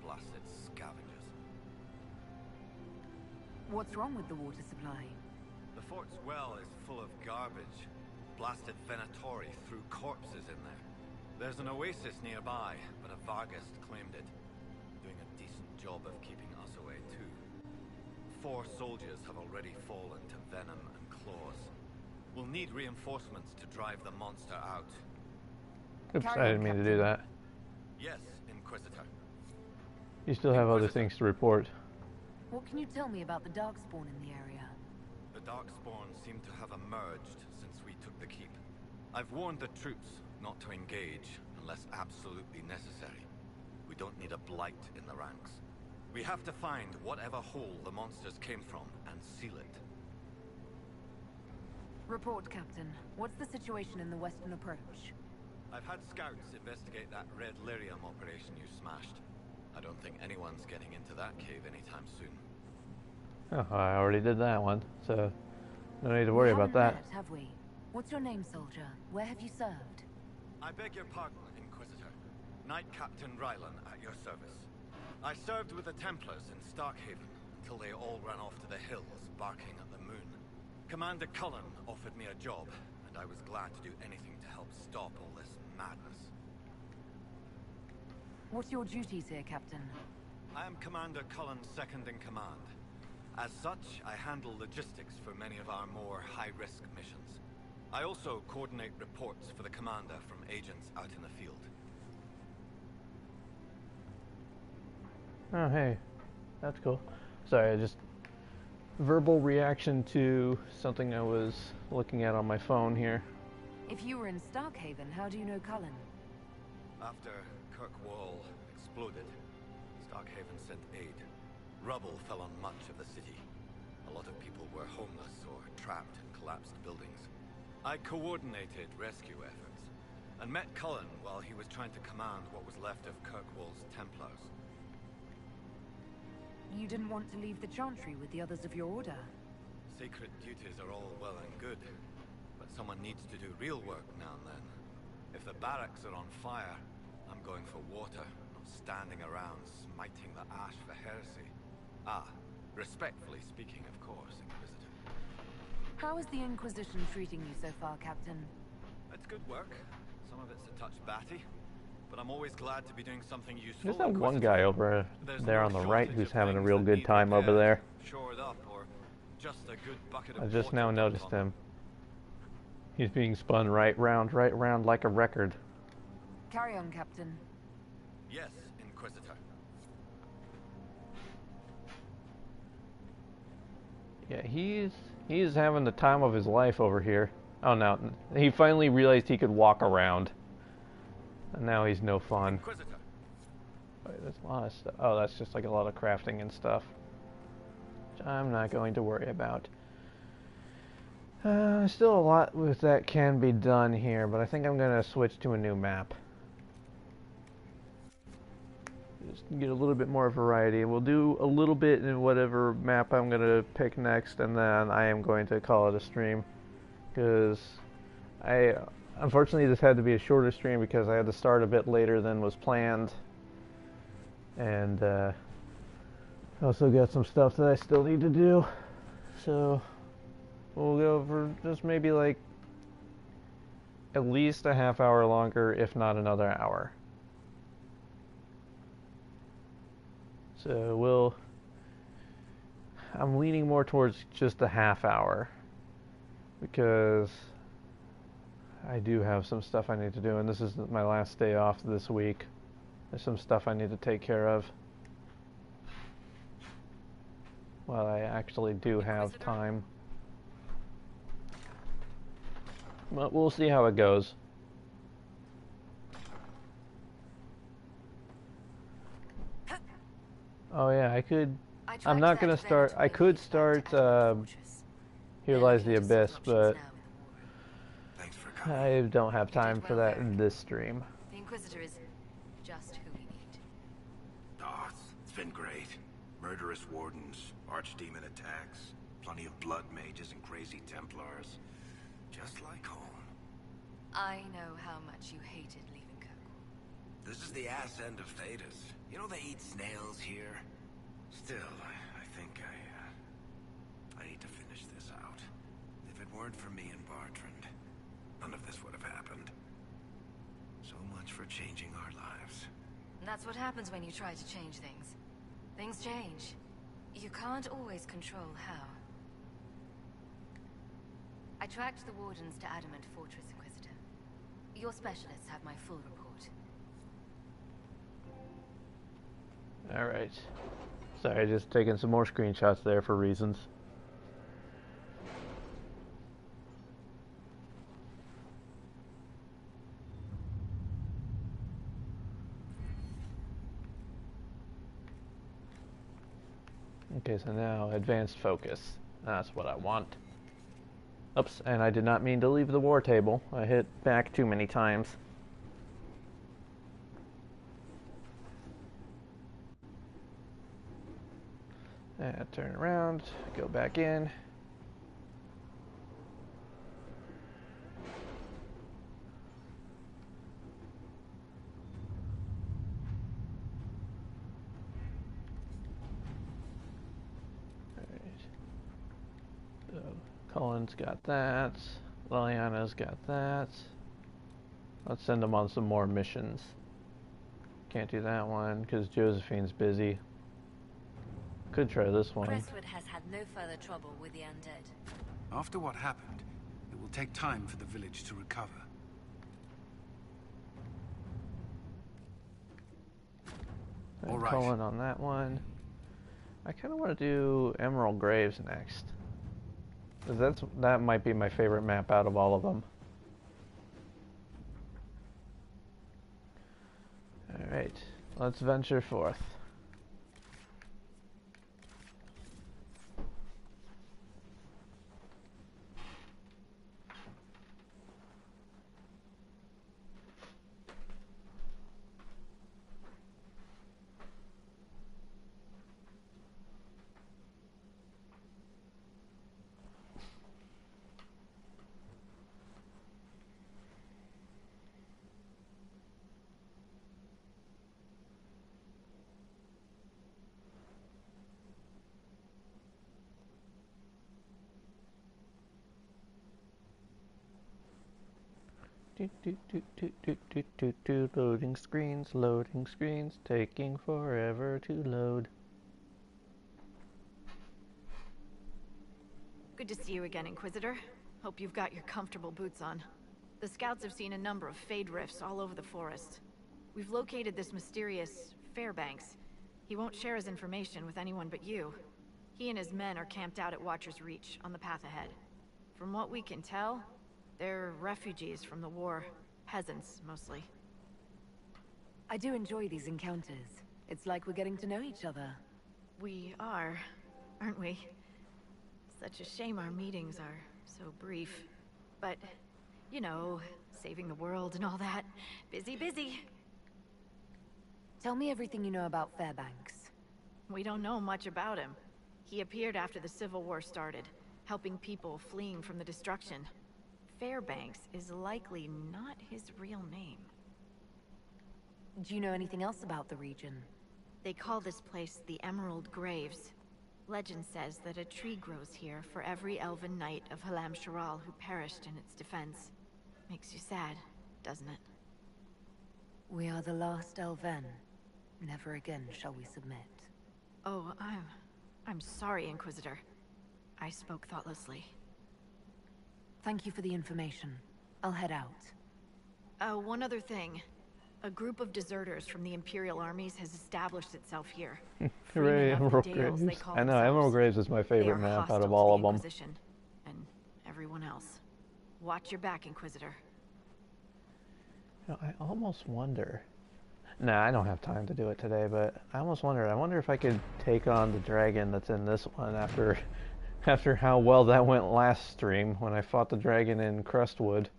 Blasted scavengers. What's wrong with the water supply? The fort's well is full of garbage. Blasted Venatori threw corpses in there. There's an oasis nearby, but a Vargast claimed it. Doing a decent job of keeping us away, too. 4 soldiers have already fallen to venom and claws. We'll need reinforcements to drive the monster out. Oops, I didn't mean to do that. Yes, Inquisitor. You still have other things to report. What can you tell me about the Darkspawn in the area? The Darkspawn seem to have emerged since we took the keep. I've warned the troops not to engage unless absolutely necessary. We don't need a blight in the ranks. We have to find whatever hole the monsters came from and seal it. Report, Captain. What's the situation in the western approach? I've had scouts investigate that red lyrium operation you smashed. I don't think anyone's getting into that cave anytime soon. Oh, I already did that one, so no need to worry about that. Met, have we? What's your name, soldier? Where have you served? I beg your pardon, Inquisitor. Knight Captain Rylan at your service. I served with the Templars in Starkhaven until they all ran off to the hills, barking at the moon. Commander Cullen offered me a job, and I was glad to do anything to help stop all this madness. What's your duties here, Captain? I am Commander Cullen's second-in-command. As such, I handle logistics for many of our more high-risk missions. I also coordinate reports for the commander from agents out in the field. Oh, hey. That's cool. Sorry, I just... verbal reaction to something I was looking at on my phone here. If you were in Starkhaven, how do you know Cullen? After Kirkwall exploded, Starkhaven sent aid. Rubble fell on much of the city. A lot of people were homeless or trapped in collapsed buildings. I coordinated rescue efforts, and met Cullen while he was trying to command what was left of Kirkwall's Templars. You didn't want to leave the Chantry with the others of your order? Sacred duties are all well and good, but someone needs to do real work now and then. If the barracks are on fire, going for water, not standing around smiting the ash for heresy. Ah, respectfully speaking, of course, Inquisitor. How is the Inquisition treating you so far, Captain? It's good work. Some of it's a touch batty, but I'm always glad to be doing something useful. There's that one Inquisitor. guy over There's there no on the right shortage who's of having a things real that good need time over repaired, there. shored up, or just a good bucket of I just water now dumped noticed on them. him. He's being spun right round like a record. Carry on, Captain. Yes, Inquisitor. Yeah, he's having the time of his life over here. Oh no, he finally realized he could walk around. And now he's no fun. Inquisitor. Wait, there's a lot of stuff. Oh, that's just like a lot of crafting and stuff. Which I'm not going to worry about. Still a lot with that can be done here, but I think I'm going to switch to a new map. Just get a little bit more variety. We'll do a little bit in whatever map I'm going to pick next, and then I am going to call it a stream. Because unfortunately this had to be a shorter stream because I had to start a bit later than was planned. And I also got some stuff that I still need to do. So we'll go for just maybe like at least a half hour longer, if not another hour. So I'm leaning more towards just a half hour because I do have some stuff I need to do, and this is my last day off this week. There's some stuff I need to take care of while I actually do have time. But we'll see how it goes. Oh yeah, I'm not gonna start. I could start Here Lies the Abyss, but I don't have time for that in this stream. The Inquisitor is just who we need. Oh, it's been great. Murderous wardens, archdemon attacks, plenty of blood mages and crazy Templars. Just like home. I know how much you hated leaving Kirkwall. This is the ass end of Thedas. You know they eat snails here? Still, I think I need to finish this out. If it weren't for me and Bartrand, none of this would have happened. So much for changing our lives. And that's what happens when you try to change things. Things change. You can't always control how. I tracked the Wardens to Adamant Fortress, Inquisitor. Your specialists have my full report. Alright. Sorry, just taking some more screenshots there for reasons. Okay, so now advanced focus. That's what I want. Oops, and I did not mean to leave the war table. I hit back too many times. And turn around, go back in. So Colin's got that. Liliana's got that. Let's send them on some more missions. Can't do that one because Josephine's busy. Could try this one. Crestwood has had no further trouble with the undead. After what happened, it will take time for the village to recover. All right. Colin on that one. I kind of want to do Emerald Graves next. 'Cause that might be my favorite map out of all of them. Alright, let's venture forth. Loading screens, taking forever to load. Good to see you again, Inquisitor. Hope you've got your comfortable boots on. The scouts have seen a number of Fade rifts all over the forest. We've located this mysterious Fairbanks. He won't share his information with anyone but you. He and his men are camped out at Watcher's Reach, on the path ahead. From what we can tell, they're refugees from the war. Peasants, mostly. I do enjoy these encounters. It's like we're getting to know each other. We are, aren't we? Such a shame our meetings are so brief. But, you know, saving the world and all that. Busy, busy. Tell me everything you know about Fairbanks. We don't know much about him. He appeared after the Civil War started, helping people fleeing from the destruction. Fairbanks is likely not his real name. Do you know anything else about the region? They call this place the Emerald Graves. Legend says that a tree grows here for every elven knight of Halam Sharal who perished in its defense. Makes you sad, doesn't it? We are the last Elven. Never again shall we submit. Oh, I'm sorry, Inquisitor. I spoke thoughtlessly. Thank you for the information. I'll head out. One other thing. A group of deserters from the Imperial armies has established itself here. Hooray, Emerald Graves. I know, Emerald Graves is my favorite map out of all of them. And everyone else. Watch your back, Inquisitor. You know, I almost wonder... Nah, I don't have time to do it today, but I almost wonder... I wonder if I could take on the dragon that's in this one after how well that went last stream when I fought the dragon in Crestwood.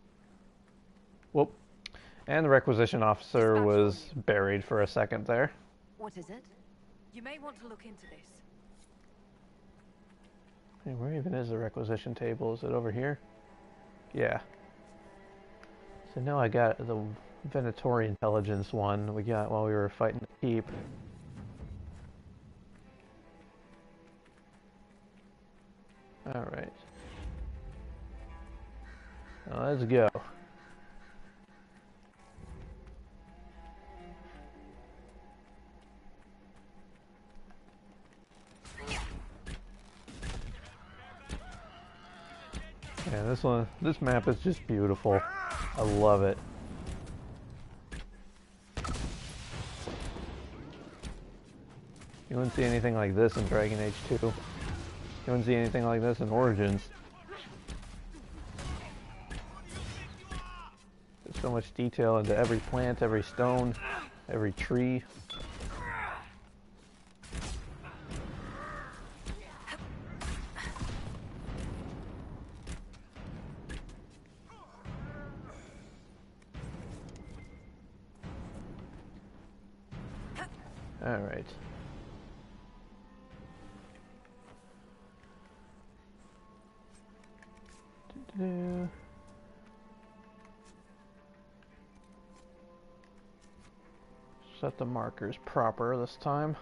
Whoop. And the requisition officer was buried for a second there. What is it? You may want to look into this. Hey, where even is the requisition table? Is it over here? Yeah. So now I got the Venatori intelligence one we got while we were fighting the keep. Alright. Now let's go. Yeah, this map is just beautiful. I love it. You wouldn't see anything like this in Dragon Age 2. You wouldn't see anything like this in Origins. There's so much detail into every plant, every stone, every tree. All right. Set the markers proper this time.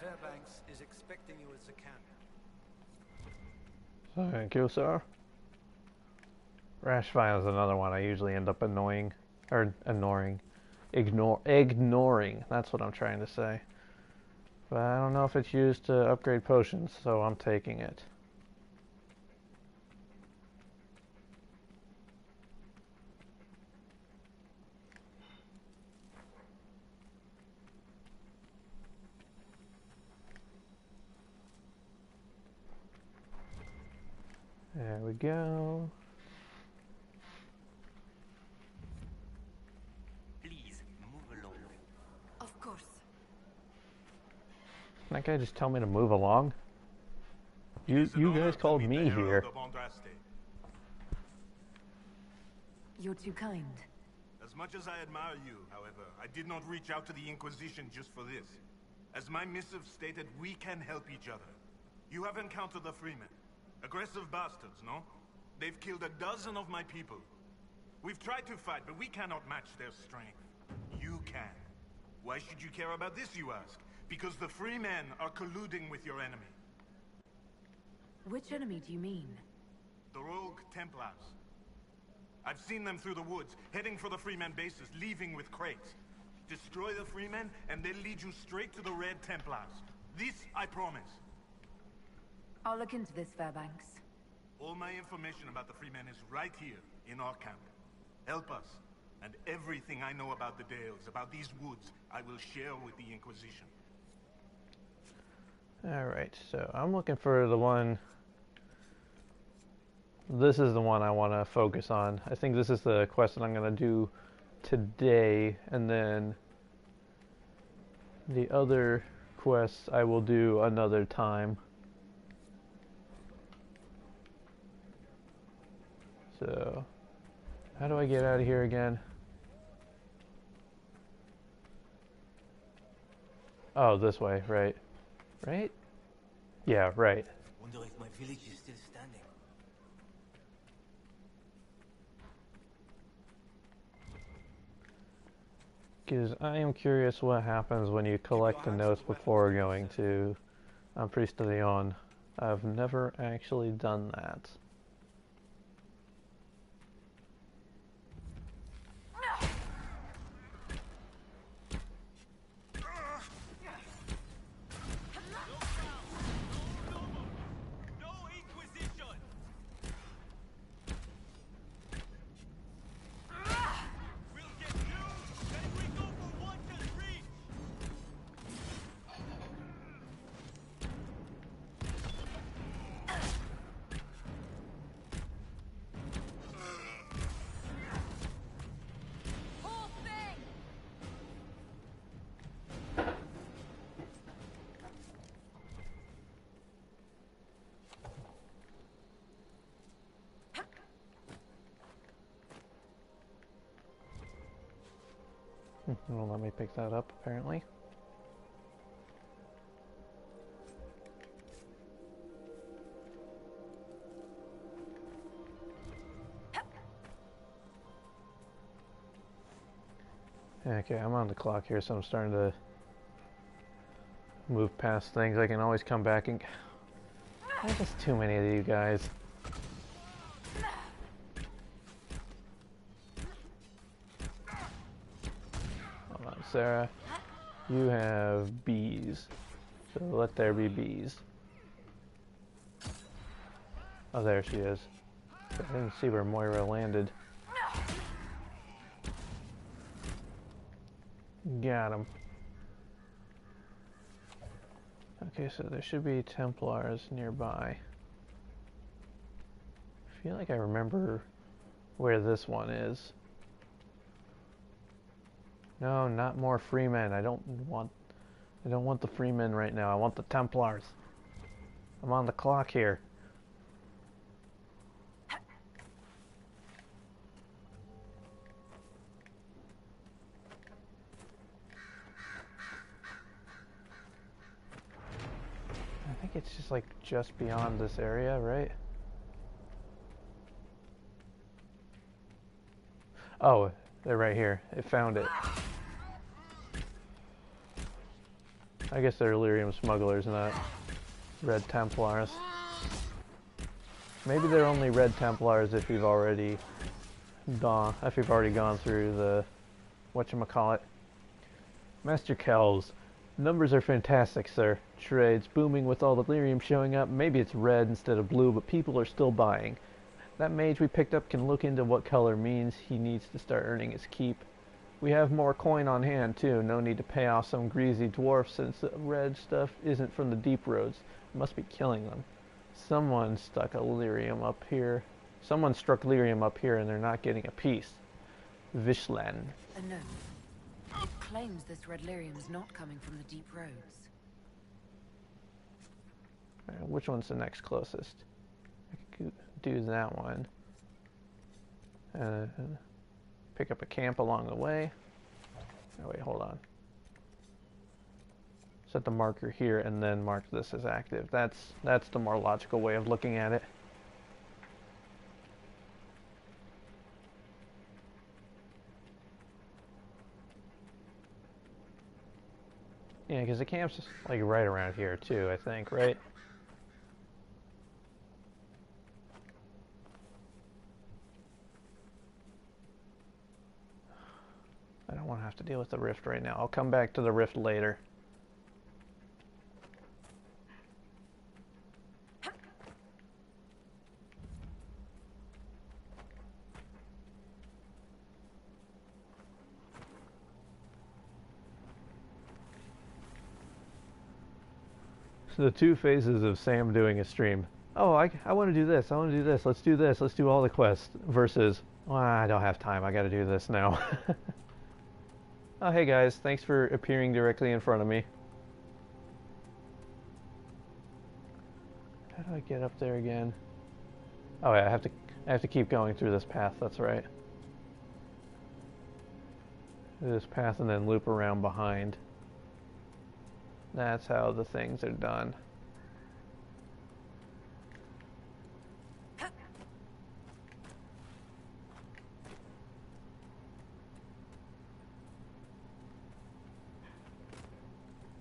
Fairbanks is expecting you at the camp. Thank you, sir. Rashfire is another one I usually end up ignoring. That's what I'm trying to say. But I don't know if it's used to upgrade potions, so I'm taking it. There we go. Please, move along. Of course. That guy just tell me to move along? You guys called me here. You're too kind. As much as I admire you, however, I did not reach out to the Inquisition just for this. As my missive stated, we can help each other. You have encountered the Freemen. Aggressive bastards, no? They've killed a dozen of my people. We've tried to fight, but we cannot match their strength. You can. Why should you care about this, you ask? Because the free men are colluding with your enemy. Which enemy do you mean? The rogue Templars. I've seen them through the woods, heading for the Freemen bases, leaving with crates. Destroy the Freemen, and they'll lead you straight to the Red Templars. This I promise. I'll look into this, Fairbanks. All my information about the Freemen is right here, in our camp. Help us, and everything I know about the Dales, about these woods, I will share with the Inquisition. Alright, so I'm looking for the one... This is the one I want to focus on. I think this is the quest that I'm going to do today, and then the other quests I will do another time. So, how do I get out of here again? Oh, this way, right? Right? Yeah, right. Wonder if my village is still standing. Because I am curious what happens when you collect the notes before going to Priest of the On. I've never actually done that. Won't let me pick that up, apparently. Okay, I'm on the clock here, so I'm starting to move past things. I can always come back and... There's just too many of you guys. Sarah, you have bees, so let there be bees. Oh, there she is. I didn't see where Moira landed. Got him. Okay, so there should be Templars nearby. I feel like I remember where this one is. No, not more freemen. I don't want the freemen right now. I want the Templars. I'm on the clock here. I think it's just like just beyond this area, right? Oh, they're right here. It found it. I guess they're Illyrium smugglers, not Red Templars. Maybe they're only Red Templars if you've already gone through the whatchamacallit. Master Kells, numbers are fantastic, sir. Trade's booming with all the Illyrium showing up. Maybe it's red instead of blue, but people are still buying. That mage we picked up can look into what color means. He needs to start earning his keep. We have more coin on hand, too. No need to pay off some greasy dwarf since the red stuff isn't from the deep roads. Must be killing them. Someone stuck a lyrium up here. Someone struck lyrium up here and they're not getting a piece. Vishlan. A note. It claims this red lyrium is not coming from the deep roads. Which one's the next closest? I could do that one. Pick up a camp along the way. Oh wait, hold on. Set the marker here and then mark this as active. That's the more logical way of looking at it. Yeah, because the camp's like right around here too, I think, right? I don't want to have to deal with the rift right now. I'll come back to the rift later. So the two phases of Sam doing a stream. Oh, I want to do this. I want to do this. Let's do this. Let's do all the quests. Versus, well, I don't have time. I got to do this now. Oh, hey guys. Thanks for appearing directly in front of me. How do I get up there again? Oh yeah, I have to keep going through this path. That's right. This path and then loop around behind. That's how the things are done.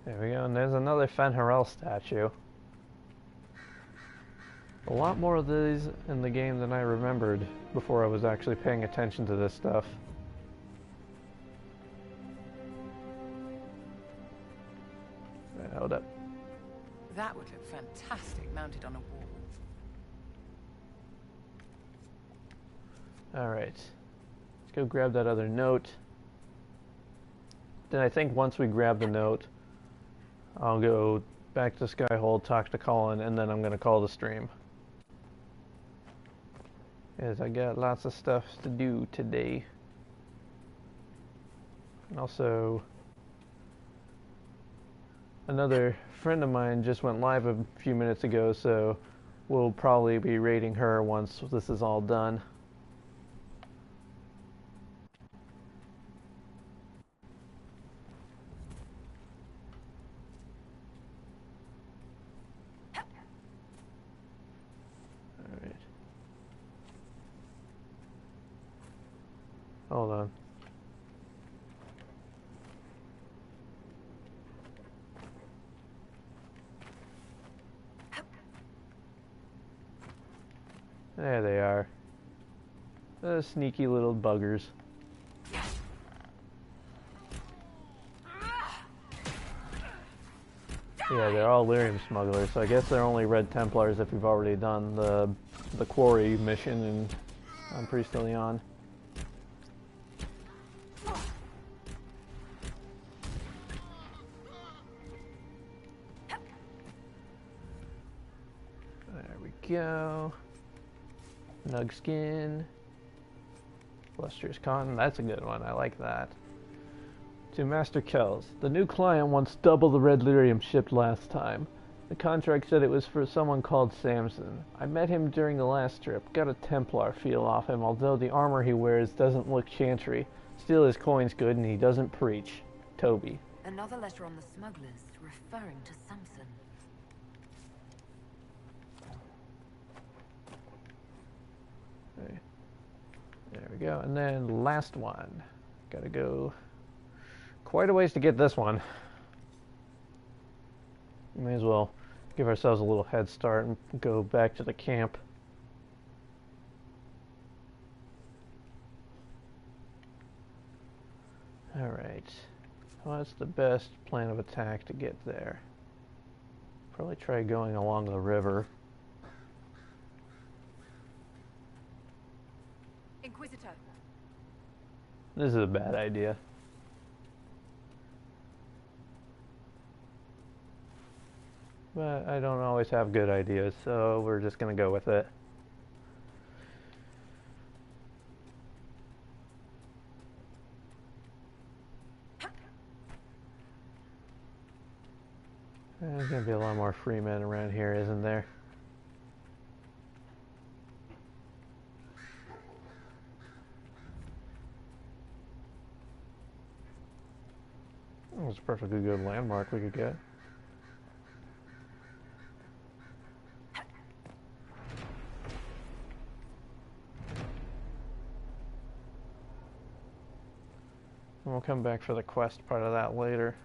There we go, and there's another Fen'Harel statue. A lot more of these in the game than I remembered before I was actually paying attention to this stuff. Hold up. That would look fantastic mounted on a wall. Alright. Let's go grab that other note. Then I think once we grab the note, I'll go back to Skyhold, talk to Colin, and then I'm going to call the stream. Because I got lots of stuff to do today. And also, another friend of mine just went live a few minutes ago, so we'll probably be raiding her once this is all done. Alright. Hold on. There they are. The sneaky little buggers. Yeah, they're all lyrium smugglers, so I guess they're only Red Templars if you've already done the quarry mission and I'm previously on. There we go. Nugskin. Lustrous Cotton, that's a good one, I like that. To Master Kells, the new client wants double the red lyrium shipped last time. The contract said it was for someone called Samson. I met him during the last trip, got a Templar feel off him, although the armor he wears doesn't look chantry. Still his coin's good and he doesn't preach. Toby. Another letter on the smugglers, referring to Samson. Okay. There we go, and then last one. Gotta go quite a ways to get this one. May as well give ourselves a little head start and go back to the camp. Alright. What's the best plan of attack to get there? Probably try going along the river. Inquisitor. This is a bad idea. But I don't always have good ideas, so we're just gonna go with it. There's gonna be a lot more free men around here, isn't there? It's a perfectly good landmark we could get. We'll come back for the quest part of that later.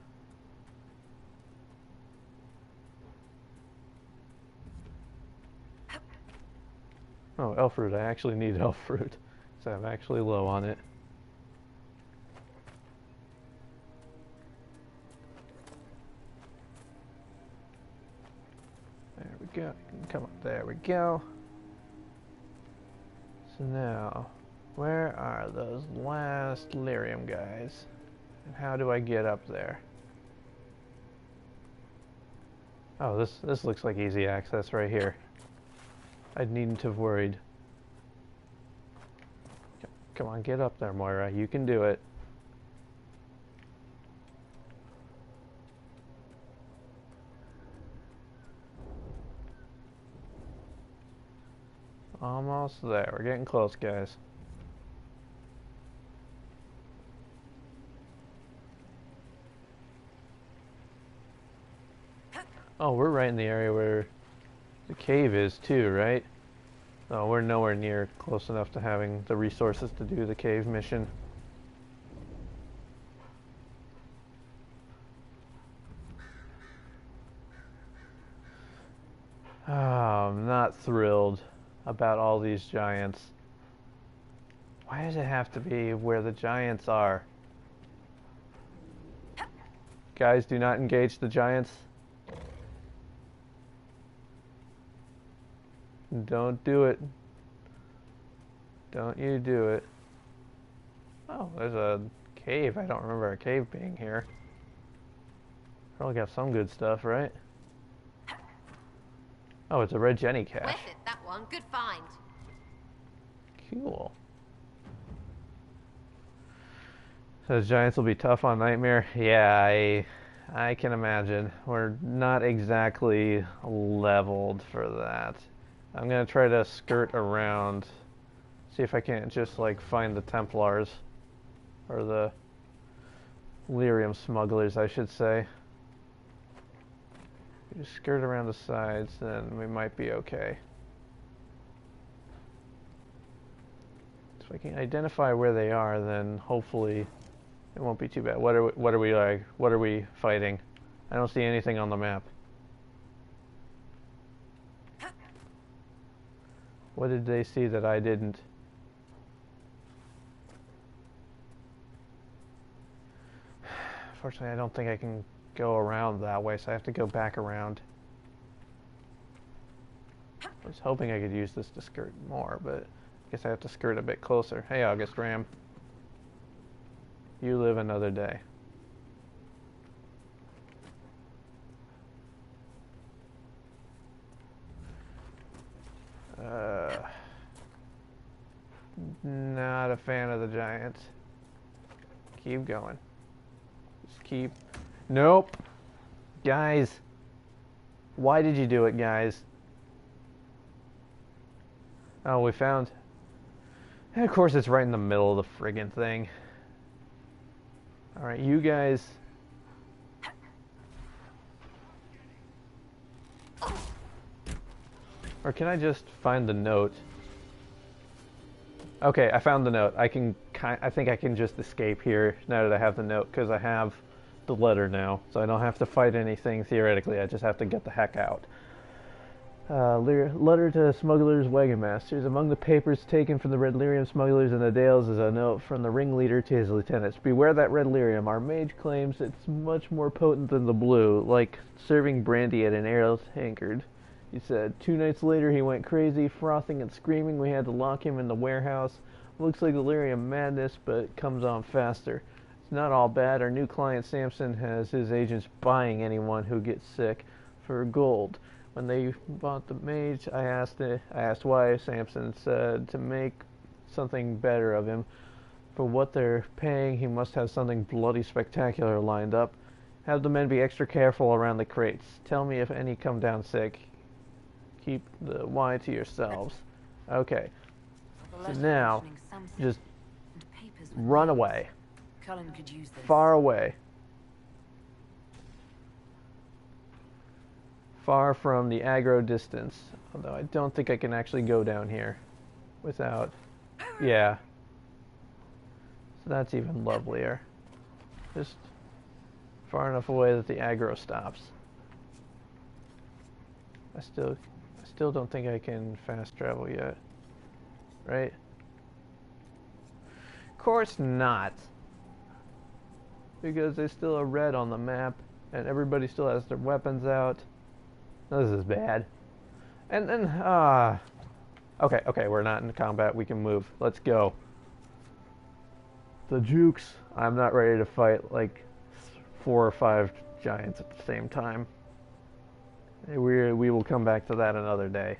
Oh, elf fruit. I actually need elf fruit. So I'm actually low on it. There we go. Come on. There we go. So now, where are those last lyrium guys? And how do I get up there? Oh, this looks like easy access right here. I needn't have worried. Come on, get up there, Moira. You can do it. Almost there. We're getting close, guys. Oh, we're right in the area where the cave is too, right? Oh, we're nowhere near close enough to having the resources to do the cave mission. Oh, I'm not thrilled about all these giants. Why does it have to be where the giants are? Guys, do not engage the giants. Don't do it. Don't you do it. Oh, there's a cave. I don't remember a cave being here. Probably got some good stuff, right? Oh, it's a red Jenny cache. Worth it, that one. Good find. Cool. So the giants will be tough on Nightmare? Yeah, I can imagine. We're not exactly leveled for that. I'm gonna try to skirt around, see if I can't just like find the Templars, or the lyrium smugglers, I should say. If we just skirt around the sides, then we might be okay. If I can identify where they are, then hopefully it won't be too bad. What are we fighting? I don't see anything on the map. What did they see that I didn't? Unfortunately, I don't think I can go around that way, so I have to go back around. I was hoping I could use this to skirt more, but I guess I have to skirt a bit closer. Hey, August Ram. You live another day. Not a fan of the giants. Keep going. Just keep... Nope! Guys! Why did you do it, guys? Oh, we found... And of course it's right in the middle of the friggin' thing. Alright, you guys... Or can I just find the note? Okay, I found the note. I think I can just escape here now that I have the note, because I have the letter now, so I don't have to fight anything theoretically. I just have to get the heck out. Letter to smugglers, wagon masters. Among the papers taken from the red lyrium smugglers in the Dales is a note from the ringleader to his lieutenants. Beware that red lyrium. Our mage claims it's much more potent than the blue, like serving brandy at an ale tankard. He said, 2 nights later he went crazy, frothing and screaming. We had to lock him in the warehouse. Looks like delirium madness, but it comes on faster. It's not all bad. Our new client Samson has his agents buying anyone who gets sick for gold. When they bought the mage, I asked why. Samson said to make something better of him. For what they're paying, he must have something bloody spectacular lined up. Have the men be extra careful around the crates. Tell me if any come down sick. Keep the Y to yourselves. Okay. So now, just run away. Cullen could use this. Far away. Far from the aggro distance. Although I don't think I can actually go down here without... Yeah. So that's even lovelier. Just far enough away that the aggro stops. I still don't think I can fast travel yet. right? Of course not. Because there's still a red on the map, and everybody still has their weapons out. This is bad. And then, okay, we're not in combat. We can move. Let's go. The jukes. I'm not ready to fight like 4 or 5 giants at the same time. We will come back to that another day.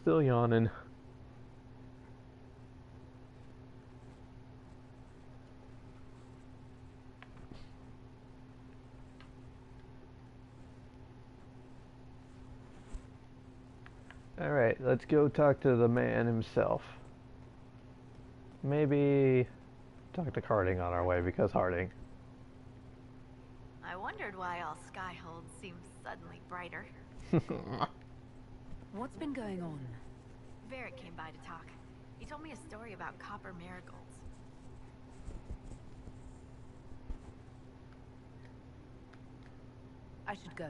Still yawning. Alright, let's go talk to the man himself. Maybe talk to Harding on our way, because Harding. I wondered why all Skyhold seemed suddenly brighter. What's been going on? Varric came by to talk. He told me a story about copper marigolds. I should go.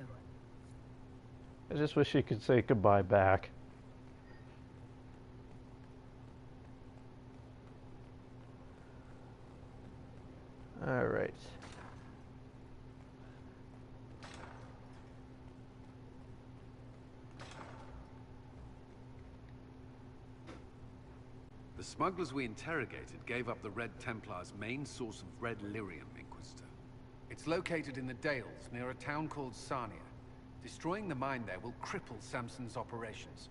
I just wish he could say goodbye back. Alright. The smugglers we interrogated gave up the Red Templar's main source of red lyrium, Inquisitor. It's located in the Dales, near a town called Sarnia. Destroying the mine there will cripple Samson's operations.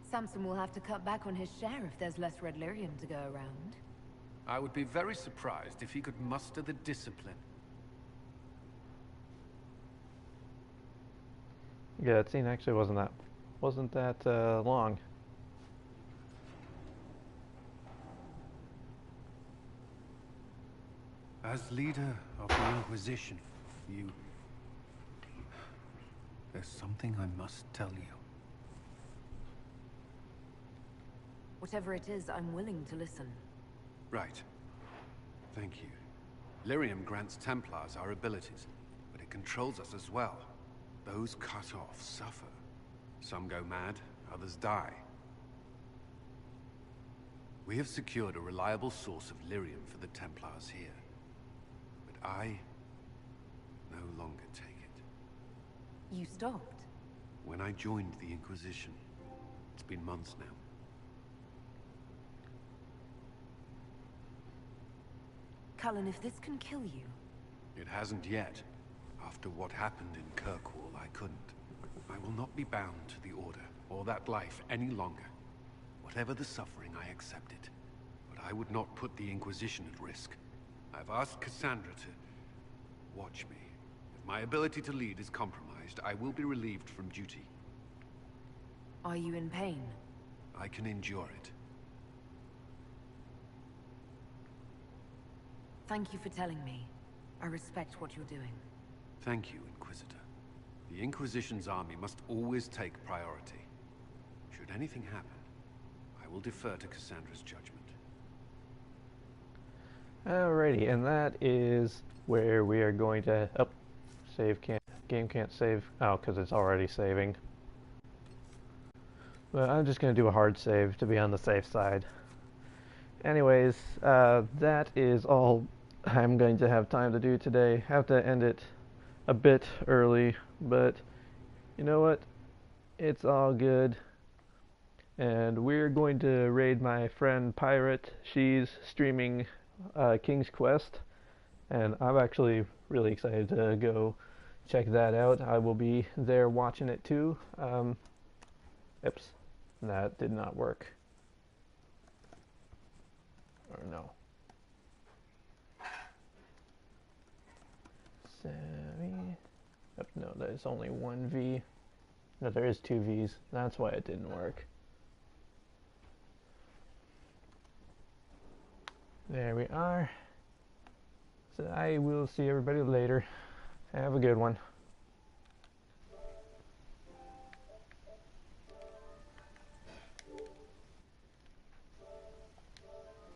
Samson will have to cut back on his share if there's less red lyrium to go around. I would be very surprised if he could muster the discipline. Yeah, that scene actually wasn't that long. As leader of the Inquisition, there's something I must tell you. Whatever it is, I'm willing to listen. Right. Thank you. Lyrium grants Templars our abilities, but it controls us as well. Those cut off suffer. Some go mad, others die. We have secured a reliable source of lyrium for the Templars here. But I no longer take it. You stopped? When I joined the Inquisition. It's been months now. Cullen, if this can kill you... It hasn't yet. After what happened in Kirkwall, I couldn't. I will not be bound to the Order, or that life, any longer. Whatever the suffering, I accept it. But I would not put the Inquisition at risk. I've asked Cassandra to watch me. If my ability to lead is compromised, I will be relieved from duty. Are you in pain? I can endure it. Thank you for telling me. I respect what you're doing. Thank you, Inquisitor. The Inquisition's army must always take priority. Should anything happen, I will defer to Cassandra's judgment. Alrighty, and that is where we are going to... Oh, game can't save. Oh, because it's already saving. But I'm just going to do a hard save to be on the safe side. Anyways, that is all I'm going to have time to do today. Have to end it a bit early, but you know what? It's all good. And we're going to raid my friend Pirate. She's streaming King's Quest, and I'm actually really excited to go check that out. I will be there watching it too. Oops, that did not work. Or no. Oh, no, there's only one V. No, there is two Vs. That's why it didn't work. There we are. So I will see everybody later. Have a good one.